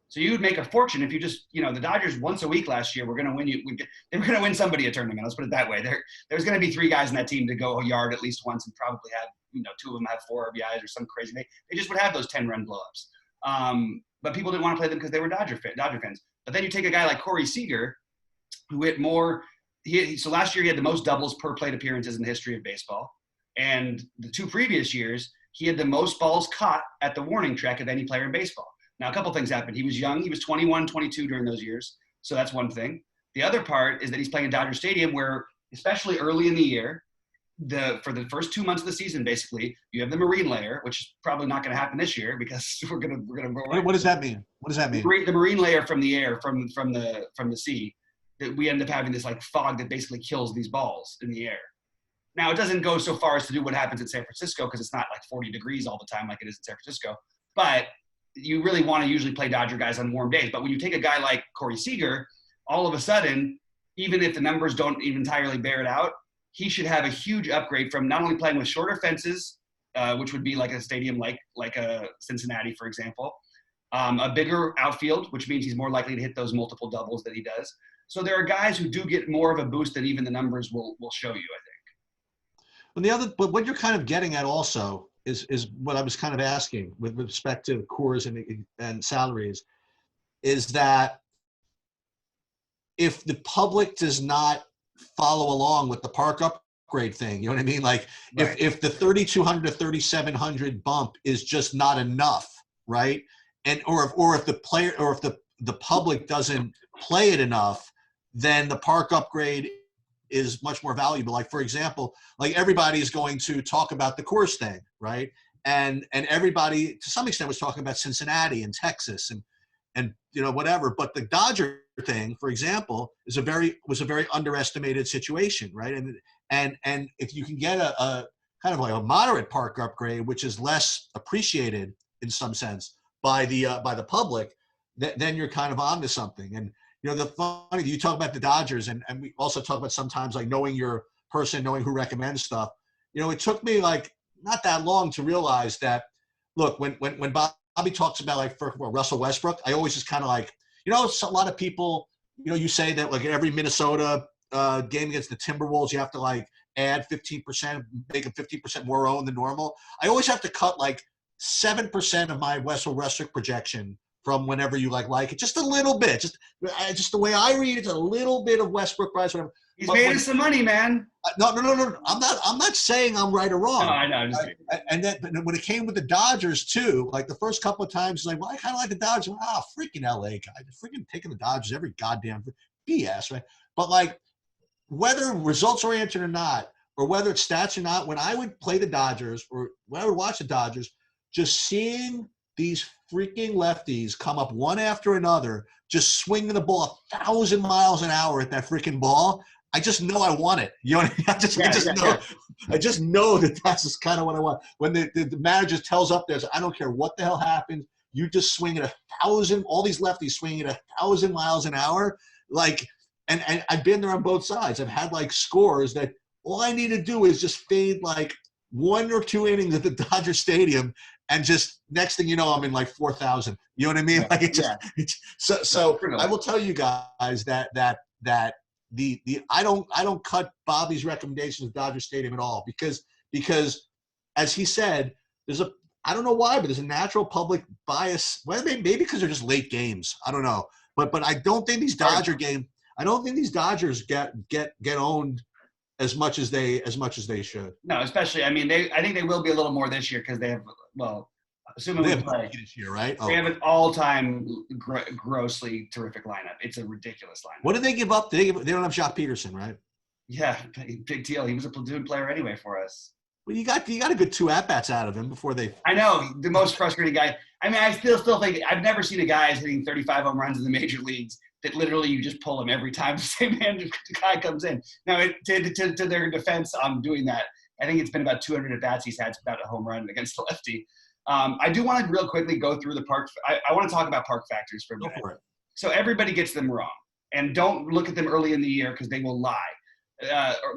So you would make a fortune if you just, the Dodgers once a week last year were going to win they were going to win somebody a tournament. Let's put it that way. There's going to be 3 guys in that team to go a yard at least once and probably have, 2 of them have 4 RBIs or some crazy. They just would have those 10-run blowups. But people didn't want to play them because they were Dodger fans. But then you take a guy like Corey Seager, who hit more. So last year he had the most doubles per plate appearances in the history of baseball. And the 2 previous years, he had the most balls caught at the warning track of any player in baseball. Now, a couple things happened. He was young. He was 21, 22 during those years. So that's one thing. The other part is that he's playing at Dodger Stadium where, especially early in the year, for the first 2 months of the season, basically, you have the marine layer, which is probably not going to happen this year because we're gonna. What does that mean? What does that mean? The marine layer from the air, from the sea, that we end up having this like fog that basically kills these balls in the air. Now, it doesn't go so far as to do what happens in San Francisco because it's not like 40 degrees all the time like it is in San Francisco. But you really want to usually play Dodger guys on warm days. But when you take a guy like Corey Seager, all of a sudden, even if the numbers don't even entirely bear it out, he should have a huge upgrade from not only playing with shorter fences, which would be like a stadium like a Cincinnati, for example, a bigger outfield, which means he's more likely to hit those multiple doubles that he does. So there are guys who do get more of a boost than even the numbers will show you, I think. But what you're kind of getting at also is what I was kind of asking with respect to cores and salaries, is that if the public does not follow along with the park upgrade thing, you know what I mean? Like Right. if the 3,200 to 3,700 bump is just not enough, right? And or if the player or if the public doesn't play it enough, then the park upgrade is much more valuable. Like, for example, like everybody is going to talk about the Coors thing, right? And everybody to some extent was talking about Cincinnati and Texas and whatever. But the Dodger thing, for example, was a very underestimated situation, right? And if you can get a kind of like a moderate park upgrade, which is less appreciated in some sense by the public, then you're kind of onto something. And the funny, you talk about the Dodgers, and we also talk about sometimes like knowing your person, knowing who recommends stuff. It took me like not that long to realize that, look, when Bobby talks about like for Russell Westbrook, I always just kind of like, a lot of people, you say that like every Minnesota game against the Timberwolves, you have to like add 15%, make them 15% more owned than normal. I always have to cut like 7% of my Russell Westbrook projection from whenever you like it, just a little bit, just the way I read it, a little bit of Westbrook price, whatever. He's made us some money, man. No. I'm not saying I'm right or wrong. No, I know. I'm just kidding. And then when it came with the Dodgers too, like the first couple of times, he's like, well, I kind of like the Dodgers. Freaking LA guy, freaking taking the Dodgers every goddamn BS, right? But like, whether results oriented or not, or whether it's stats or not, when I would play the Dodgers or when I would watch the Dodgers, just seeing these freaking lefties come up one after another, just swinging the ball 1,000 miles an hour at that freaking ball. I just know I want it. You know what I mean? I just know that that's just kind of what I want. When the manager tells up there, I don't care what the hell happens. You just swing at 1,000. All these lefties swinging at 1,000 miles an hour. Like and I've been there on both sides. I've had like scores that all I need to do is just fade like 1 or 2 innings at the Dodger Stadium, and just next thing you know, I'm in like 4,000. You know what I mean? Yeah. Like it's so. I Brutal. will tell you guys that I don't cut Bobby's recommendations of Dodger Stadium at all because as he said, I don't know why, but there's a natural public bias. Well, maybe because they're just late games. I don't know, but I don't think these Dodgers get owned as much as they should. No, especially, I mean, I think they will be a little more this year because they have, well, assuming They we have play, this year, right? they have an all-time grossly terrific lineup. It's a ridiculous lineup. What did they give up? They don't have Jock Peterson, right? Yeah, big deal. He was a platoon player anyway for us. Well, you got a good 2 at-bats out of him before they. I know, the most frustrating guy. I mean, I still think I've never seen a guy hitting 35 home runs in the major leagues that literally you just pull him every time the same guy comes in. Now, to their defense, I'm doing that. I think it's been about 200 at-bats he's had about a home run against the lefty. I do want to real quickly go through the park. I want to talk about park factors for a minute. So everybody gets them wrong. And don't look at them early in the year because they will lie.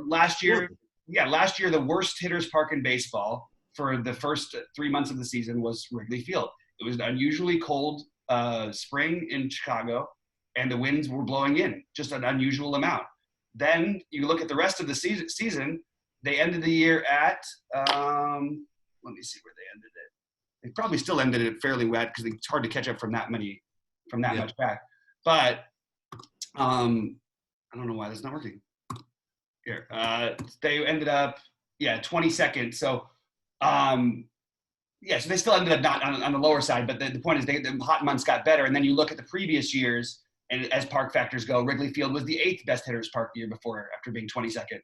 Last year, the worst hitters park in baseball for the first 3 months of the season was Wrigley Field. It was an unusually cold spring in Chicago, and the winds were blowing in, just an unusual amount. Then you look at the rest of the season, they ended the year at, let me see where they ended it. They probably still ended it fairly wet because it's hard to catch up from that much back. But I don't know why that's not working. Here, they ended up, 22nd. So, so they still ended up not on the lower side. But the point is, the hot months got better. And then you look at the previous years, and as park factors go, Wrigley Field was the 8th best hitters park the year before, after being 22nd.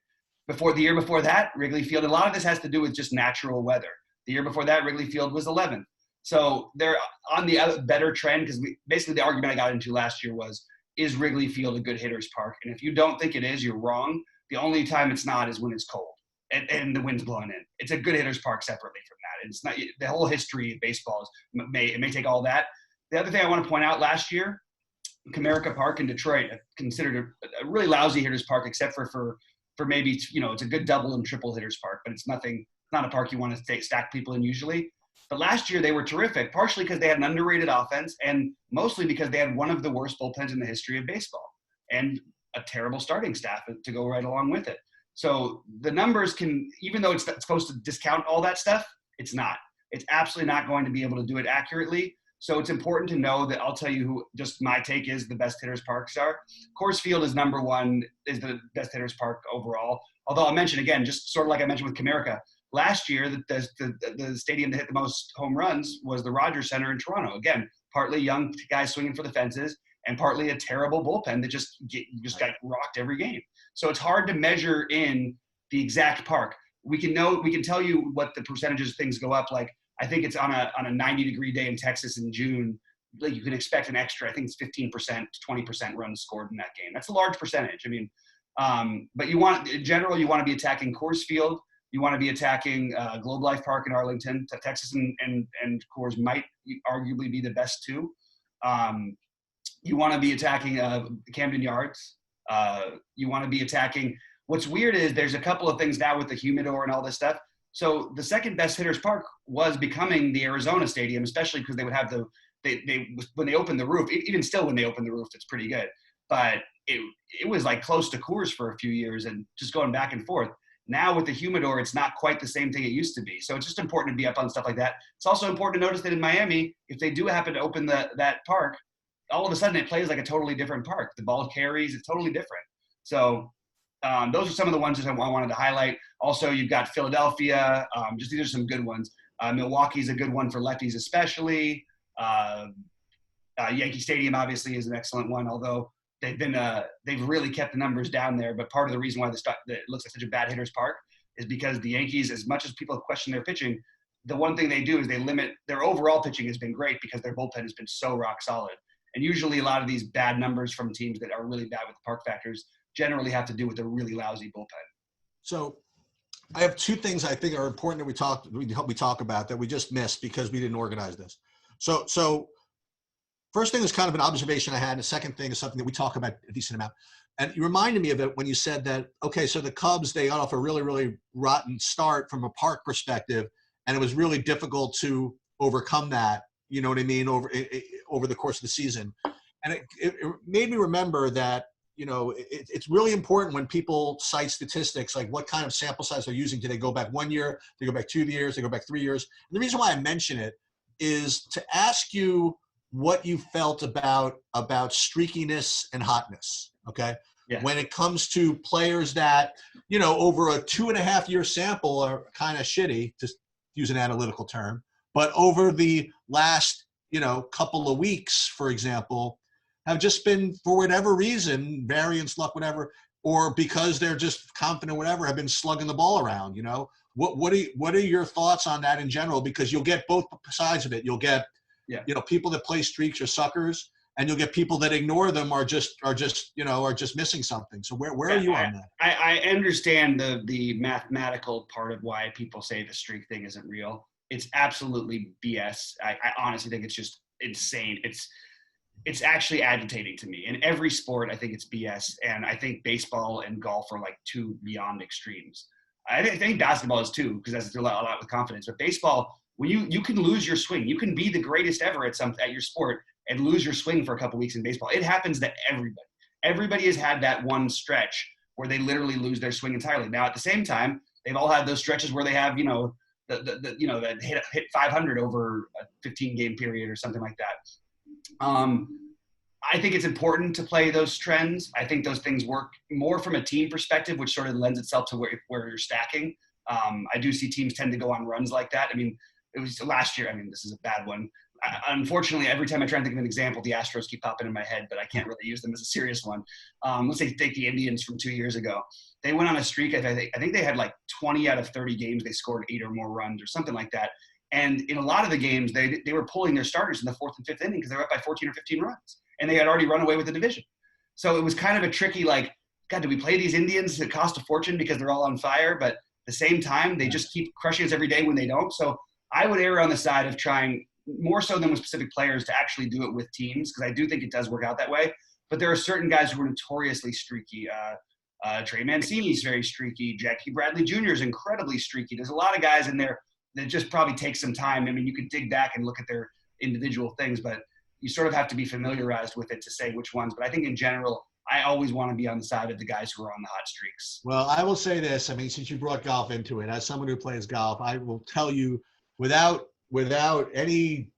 The year before that, Wrigley Field, a lot of this has to do with just natural weather. The year before that, Wrigley Field was 11th. So they're on the better trend because basically the argument I got into last year was, is Wrigley Field a good hitter's park? And if you don't think it is, you're wrong. The only time it's not is when it's cold and the wind's blowing in. It's a good hitter's park separately from that. It's not the whole history of baseball. It may take all that. The other thing I want to point out, last year, Comerica Park in Detroit, considered a really lousy hitter's park, except for maybe, it's a good double and triple hitter's park, but it's not a park you want to stack people in usually. But last year they were terrific, partially because they had an underrated offense and mostly because they had one of the worst bullpens in the history of baseball and a terrible starting staff to go right along with it. So the numbers can, even though it's supposed to discount all that stuff, it's not. It's absolutely not going to be able to do it accurately. So it's important to know that I'll tell you who, just my take is, the best hitters parks are. Coors Field is number one, is the best hitters park overall. Although I'll mention again, just sort of like I mentioned with Comerica, last year the stadium that hit the most home runs was the Rogers Center in Toronto. Again, partly young guys swinging for the fences and partly a terrible bullpen that just got rocked every game. So it's hard to measure in the exact park. We can tell you what the percentages of things go up. Like, I think it's on a 90-degree day in Texas in June, like you can expect an extra, I think it's 15% to 20% runs scored in that game. That's a large percentage. I mean, but in general, you want to be attacking Coors Field. You want to be attacking Globe Life Park in Arlington. Texas and Coors might arguably be the best two. You want to be attacking Camden Yards. You want to be attacking. What's weird is there's a couple of things now with the humidor and all this stuff. So the second best hitters park was becoming the Arizona Stadium, especially because they would have when they opened the roof. Even still, when they opened the roof, it's pretty good. But it was like close to Coors for a few years and just going back and forth. Now with the humidor, it's not quite the same thing it used to be. So it's just important to be up on stuff like that. It's also important to notice that in Miami, if they do happen to open that park, all of a sudden it plays like a totally different park. The ball carries, it's totally different. So those are some of the ones that I wanted to highlight. Also, you've got Philadelphia. These are some good ones. Milwaukee's a good one for lefties especially. Yankee Stadium obviously is an excellent one, although they've really kept the numbers down there. But part of the reason why it looks like such a bad hitter's park is because the Yankees, as much as people have questioned their pitching, the one thing they do is they limit their overall pitching has been great because their bullpen has been so rock solid. And usually a lot of these bad numbers from teams that are really bad with the park factors generally have to do with a really lousy bullpen. So I have two things I think are important that we talk about that we just missed because we didn't organize this. So first thing is kind of an observation I had, and the second thing is something that we talk about a decent amount. And you reminded me of it when you said that, okay, so the Cubs, they got off a really, really rotten start from a park perspective, and it was really difficult to overcome that, you know what I mean, over the course of the season. And it made me remember that, you know, it's really important when people cite statistics, like what kind of sample size they're using. Do they go back 1 year? Do they go back 2 years? Do they go back 3 years? And the reason why I mention it is to ask you what you felt about streakiness and hotness, okay? Yeah. When it comes to players that, you know, over a 2.5 year sample are kind of shitty, to use an analytical term, but over the last, you know, couple of weeks, for example, have just been, for whatever reason, variance, luck, whatever, or because they're just confident, whatever, have been slugging the ball around, you know? What are your thoughts on that in general? Because you'll get both sides of it. You'll get, you know, people that play streaks are suckers, and you'll get people that ignore them are just missing something. So where are you on that? I understand the mathematical part of why people say the streak thing isn't real. It's absolutely BS. I honestly think it's just insane. It's actually agitating to me. In every sport, I think it's BS. And I think baseball and golf are like two beyond extremes. I think basketball is too, because that's a lot with confidence. But baseball, when you can lose your swing, you can be the greatest ever at your sport and lose your swing for a couple weeks in baseball. It happens to everybody. Everybody has had that one stretch where they literally lose their swing entirely. Now, at the same time, they've all had those stretches where they have, you know, that hit 500 over a 15-game period or something like that. I think it's important to play those trends. I think those things work more from a team perspective, which sort of lends itself to where you're stacking. I do see teams tend to go on runs like that. I mean, it was last year. I mean, this is a bad one. Unfortunately, every time I try and think of an example, the Astros keep popping in my head, but I can't really use them as a serious one. Let's say take the Indians from 2 years ago. They went on a streak. I think they had like 20 out of 30 games. They scored 8 or more runs or something like that. And in a lot of the games, they were pulling their starters in the 4th and 5th inning because they were up by 14 or 15 runs. And they had already run away with the division. So it was kind of a tricky, like, God, do we play these Indians that cost a fortune because they're all on fire? But at the same time, they just keep crushing us every day when they don't. So I would err on the side of trying, more so than with specific players, to actually do it with teams, because I do think it does work out that way. But there are certain guys who are notoriously streaky. Trey Mancini's very streaky. Jackie Bradley Jr. is incredibly streaky. There's a lot of guys in there that just probably take some time. I mean, you could dig back and look at their individual things, but you sort of have to be familiarized with it to say which ones. But I think in general, I always want to be on the side of the guys who are on the hot streaks. Well, I will say this. I mean, since you brought golf into it, as someone who plays golf, I will tell you without any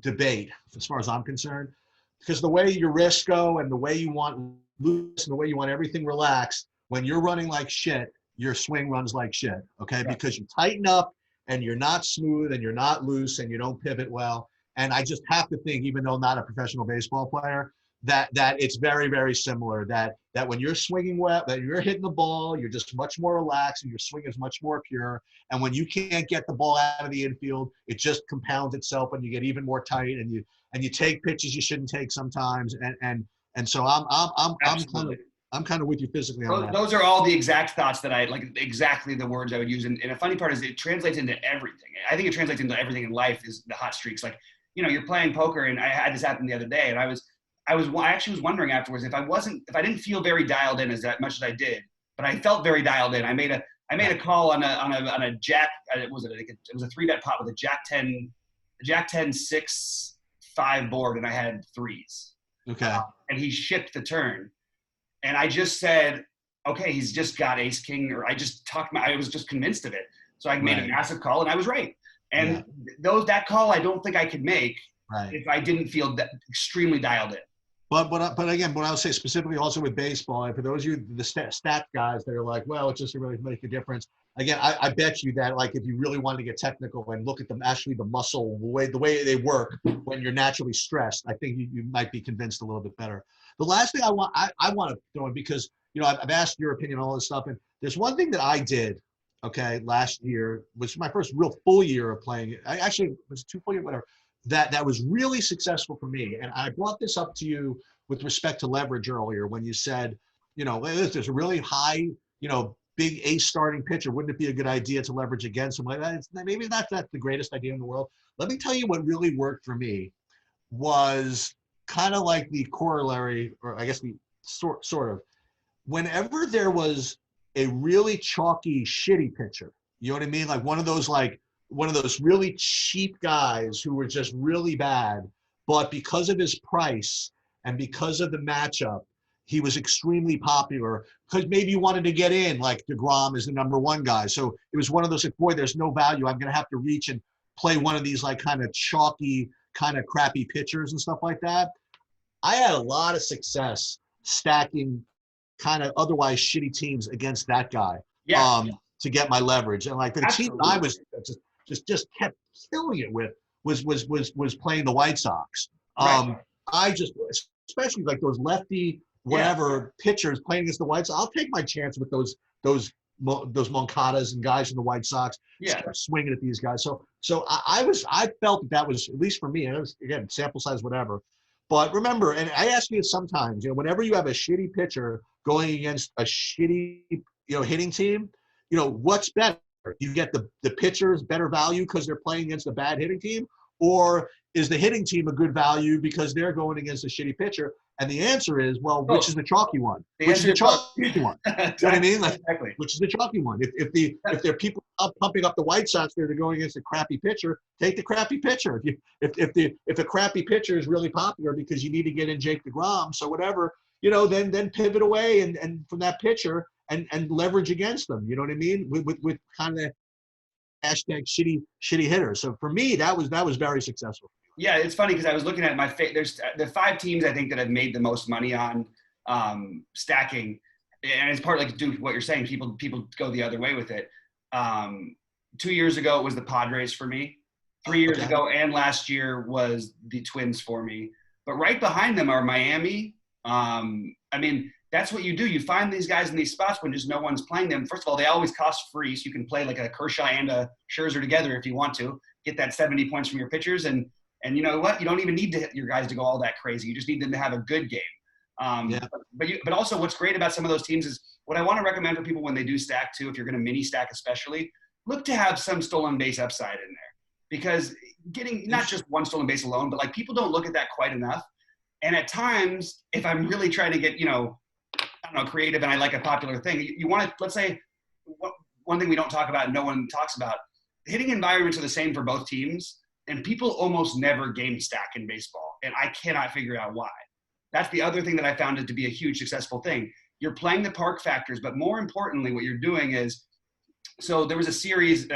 debate, as far as I'm concerned, because the way your wrists go and the way you want loose and the way you want everything relaxed, when you're running like shit, your swing runs like shit, okay? Right. Because you tighten up and you're not smooth and you're not loose and you don't pivot well. And I just have to think, even though I'm not a professional baseball player, that it's very, very similar, that when you're swinging well, that you're hitting the ball, you're just much more relaxed and your swing is much more pure. And when you can't get the ball out of the infield, it just compounds itself and you get even more tight, and you take pitches you shouldn't take sometimes. And so I'm kind of with you physically on that. Those are all the exact thoughts that I like, exactly the words I would use. And the funny part is it translates into everything. I think it translates into everything in life, is the hot streaks. Like, you know, you're playing poker, and I had this happen the other day, and I actually was wondering afterwards if I didn't feel very dialed in as much as I did, but I felt very dialed in. I made a call on a jack. It was a 3-bet pot with a jack 10 6-5 board, and I had threes. Okay. And he shipped the turn, and I just said, okay, he's just got ace king, or I was just convinced of it. So I made a massive call, and I was right. And that call I don't think I could make if I didn't feel that extremely dialed in. But again, what I would say specifically also with baseball, and for those of you, the stat guys that are like, well, it just really make a difference. Again, I bet you that, like, if you really wanted to get technical and look at them, actually the muscle, the way they work when you're naturally stressed, I think you might be convinced a little bit better. The last thing I want to throw in, because, you know, I've asked your opinion on all this stuff, and there's one thing that I did, okay, last year, was my first real full year of playing. It was 2 full years, whatever. That was really successful for me. And I brought this up to you with respect to leverage earlier when you said, you know, if there's a really high, you know, big ace starting pitcher, wouldn't it be a good idea to leverage against him like that? Maybe that's the greatest idea in the world. Let me tell you what really worked for me was kind of like the corollary, or I guess the sort of, whenever there was a really chalky, shitty pitcher, you know what I mean? Like one of those really cheap guys who were just really bad, but because of his price and because of the matchup, he was extremely popular because maybe you wanted to get in, like DeGrom is the #1 guy. So it was one of those, like, boy, there's no value. I'm going to have to reach and play one of these like kind of chalky, kind of crappy pitchers and stuff like that. I had a lot of success stacking kind of otherwise shitty teams against that guy Yeah, to get my leverage. And like the team absolutely. I was just kept killing it with was playing the White Sox. Right. I just, especially like those lefty whatever pitchers playing against the White Sox, I'll take my chance with those Moncadas and guys in the White Sox. Just Yeah. kept swinging at these guys. So I felt that was, at least for me, and it was, again, sample size, whatever. But remember, and I ask you sometimes, whenever you have a shitty pitcher going against a shitty, hitting team, what's better? You get the pitchers better value because they're playing against a bad hitting team, or is the hitting team a good value because they're going against a shitty pitcher? And the answer is, well, which is the chalky one? Which is the chalky one? You know what I mean? Like, Exactly. which is the chalky one? If there are people up pumping up the White Sox, they're going against a crappy pitcher. Take the crappy pitcher. If a crappy pitcher is really popular because you need to get in Jake DeGrom, so whatever, then pivot away and from that pitcher and leverage against them. You know what I mean? With kind of hashtag shitty hitter. So for me, that was very successful. Yeah, it's funny because I was looking at there's the 5 teams I think that have made the most money on stacking, and it's partly due to what you're saying. People go the other way with it. 2 years ago it was the Padres for me. 3 years ago and last year was the Twins for me. But right behind them are Miami. I mean, that's what you do. You find these guys in these spots when just no one's playing them. First of all, they always cost free, so you can play like a Kershaw and a Scherzer together if you want to. Get that 70 points from your pitchers, and you know what? You don't even need to hit your guys to go all that crazy. You just need them to have a good game. But also what's great about some of those teams is what I want to recommend for people when they do stack too, if you're going to mini stack especially, look to have some stolen base upside in there. Because getting not just one stolen base alone, but like people don't look at that quite enough. And at times, if I'm really trying to get, creative and I like a popular thing, you want to, let's say, one thing we don't talk about, no one talks about, hitting environments are the same for both teams. And people almost never game stack in baseball. And I cannot figure out why. That's the other thing that I found it to be a huge successful thing. You're playing the park factors, but more importantly, what you're doing is, so there was a series,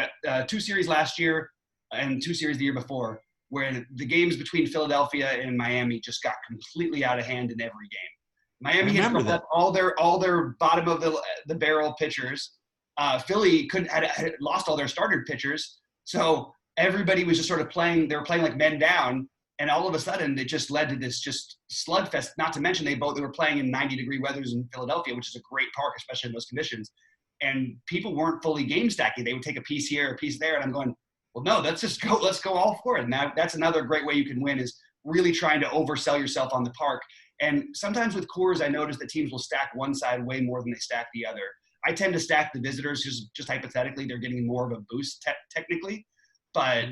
2 series last year and 2 series the year before, where the games between Philadelphia and Miami just got completely out of hand in every game. Miami had all their bottom of the barrel pitchers. Philly had lost all their starter pitchers. So everybody was just sort of playing, they were playing like men down, and all of a sudden it just led to this just slugfest, not to mention they were playing in 90-degree weathers in Philadelphia, which is a great park, especially in those conditions. And people weren't fully game stacking. They would take a piece here, a piece there, and I'm going, well, no, let's go all for it. And that's another great way you can win, is really trying to oversell yourself on the park. And sometimes with cores, I notice that teams will stack one side way more than they stack the other. I tend to stack the visitors, just hypothetically, they're getting more of a boost technically. But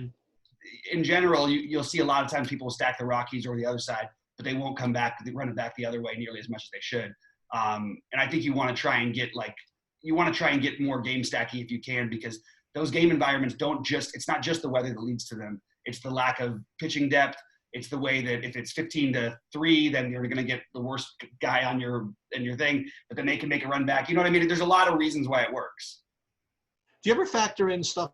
in general, you'll see a lot of times people will stack the Rockies or the other side, but they won't come back. They run it back the other way nearly as much as they should. And I think you want to try and get more game stacky if you can, because those game environments it's not just the weather that leads to them. It's the lack of pitching depth. It's the way that if it's 15-3, then you're going to get the worst guy on your thing, but then they can make a run back. You know what I mean? There's a lot of reasons why it works. Do you ever factor in stuff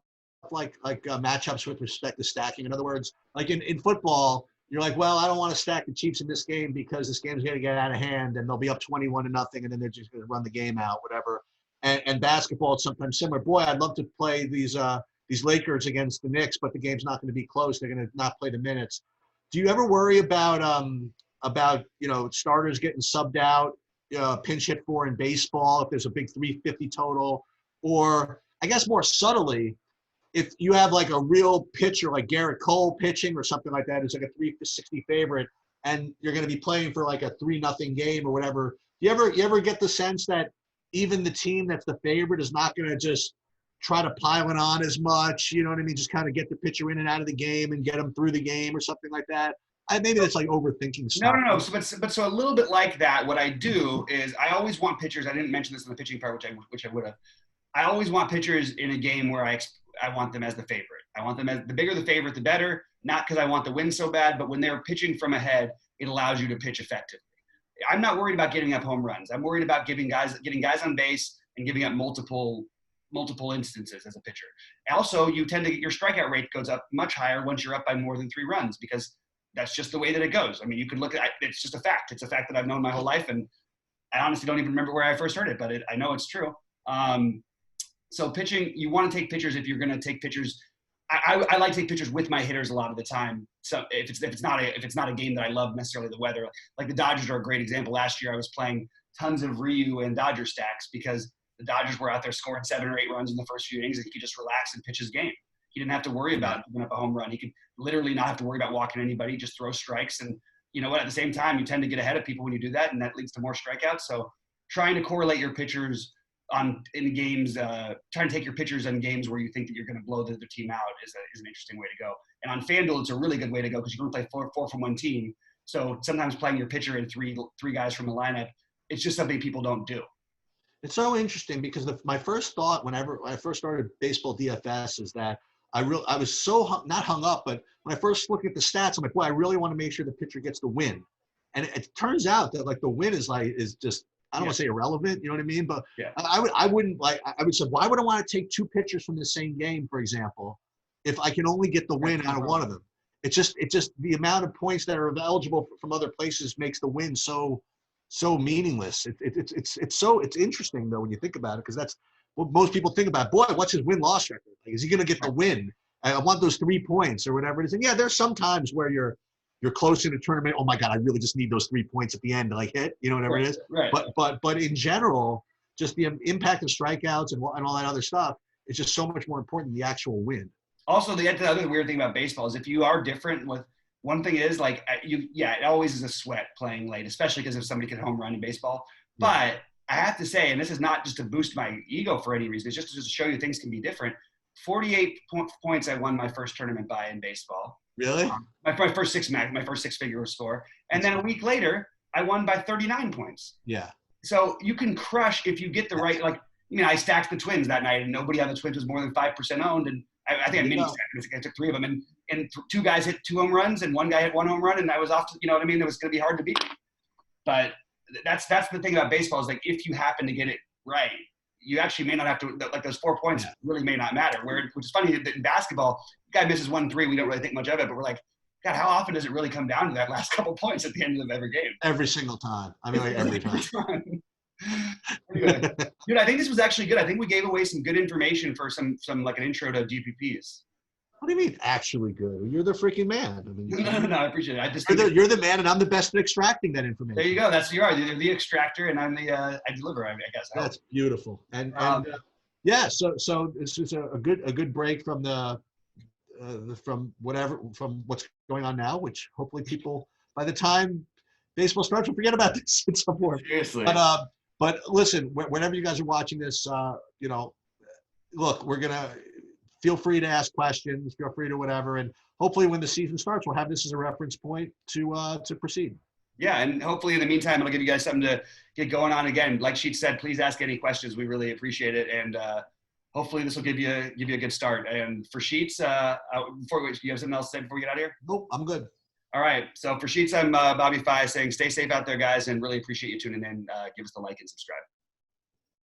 like matchups with respect to stacking? In other words, like in football, you're like, well, I don't want to stack the Chiefs in this game because this game's going to get out of hand and they'll be up 21-0, and then they're just going to run the game out, whatever. And basketball, it's sometimes similar. Boy, I'd love to play these Lakers against the Knicks, but the game's not going to be close. They're going to not play the minutes. Do you ever worry about starters getting subbed out, pinch hit for in baseball if there's a big 350 total? Or I guess more subtly, if you have like a real pitcher like Garrett Cole pitching or something like that, who's like a 360 favorite, and you're going to be playing for like a 3-0 game or whatever. You ever get the sense that even the team that's the favorite is not going to just try to pile it on as much, you know what I mean? Just kind of get the pitcher in and out of the game and get them through the game or something like that. maybe that's like overthinking No, stuff. no, no. So a little bit like that. What I do is I always want pitchers. I didn't mention this in the pitching part, which I would have. I always want pitchers in a game where I want them as the favorite. I want them as the bigger the favorite, the better. Not because I want the win so bad, but when they're pitching from ahead, it allows you to pitch effectively. I'm not worried about giving up home runs. I'm worried about getting guys on base and giving up multiple instances as a pitcher. Also, you tend to get your strikeout rate goes up much higher once you're up by more than 3 runs because that's just the way that it goes. I mean, you could look at it's just a fact. It's a fact that I've known my whole life, and I honestly don't even remember where I first heard it, but I know it's true. So pitching, you want to take pitchers if you're going to take pitchers. I like to take pitchers with my hitters a lot of the time. So if it's not a game that I love necessarily the weather, like the Dodgers are a great example. Last year I was playing tons of Ryu and Dodger stacks because the Dodgers were out there scoring 7 or 8 runs in the first few innings, and he could just relax and pitch his game. He didn't have to worry about giving up a home run. He could literally not have to worry about walking anybody, just throw strikes. And you know what? At the same time, you tend to get ahead of people when you do that, and that leads to more strikeouts. So trying to correlate your pitchers in games, trying to take your pitchers in games where you think that you're going to blow the other team out is an interesting way to go. And on FanDuel, it's a really good way to go because you can play four from one team. So sometimes playing your pitcher and three guys from the lineup, it's just something people don't do. It's so interesting because my first thought when I first started baseball DFS is that I was so not hung up, but when I first looked at the stats, I'm like, boy, I really want to make sure the pitcher gets the win. And it turns out that like the win is just, I don't want to say irrelevant, you know what I mean? But I would say, why would I want to take 2 pitchers from the same game, for example, if I can only get the win out of one of them? It's just the amount of points that are eligible from other places makes the win so meaningless. It's interesting though when you think about it, because that's what most people think about. Boy, what's his win-loss record? Like, is he going to get the win? I want those 3 points or whatever it is. And yeah, there's some times where you're close in a tournament. Oh my God, I really just need those 3 points at the end to like hit, you know, whatever it is. Right. But in general, just the impact of strikeouts and all that other stuff is just so much more important than the actual win. Also, the other weird thing about baseball is if you are different with one thing is like it always is a sweat playing late, especially because if somebody can home run in baseball. Yeah. But I have to say, and this is not just to boost my ego for any reason, it's just to show you things can be different. 48 points I won my first tournament by in baseball. Really? My first 6-figure score. And then a week later, I won by 39 points. Yeah. So you can crush if you get the right, like, you know, I stacked the Twins that night and nobody on the Twins was more than 5% owned. And I think I mini-stacked. I took 3 of them and 2 guys hit 2 home runs and 1 guy hit 1 home run. And I was off to, you know what I mean? It was going to be hard to beat. But that's the thing about baseball is like, if you happen to get it right, you actually may not have to, like those 4 points really may not matter. Which is funny that in basketball, the guy misses 1-3, we don't really think much of it, but we're like, God, how often does it really come down to that last couple points at the end of every game? Every single time. I mean, like every time. Anyway, dude, I think this was actually good. I think we gave away some good information for some like an intro to GPPs. What do you mean actually good? You're the freaking man. I mean, no, I appreciate it. I just you're the man, and I'm the best at extracting that information. There you go. You are. You're the extractor, and I'm the I deliver. I guess. That's beautiful. And so this is a good break from from what's going on now, which hopefully people by the time baseball starts will forget about this at some point. Seriously. But listen, whenever you guys are watching this, you know, look, we're gonna. Feel free to ask questions. Feel free to whatever, and hopefully, when the season starts, we'll have this as a reference point to proceed. Yeah, and hopefully, in the meantime, it'll give you guys something to get going on. Again, like Sheets said, please ask any questions. We really appreciate it, and hopefully, this will give you a good start. And for Sheets, you have something else to say before we get out of here? Nope, I'm good. All right. So for Sheets, I'm BobbyFi saying, stay safe out there, guys, and really appreciate you tuning in. Give us the like and subscribe.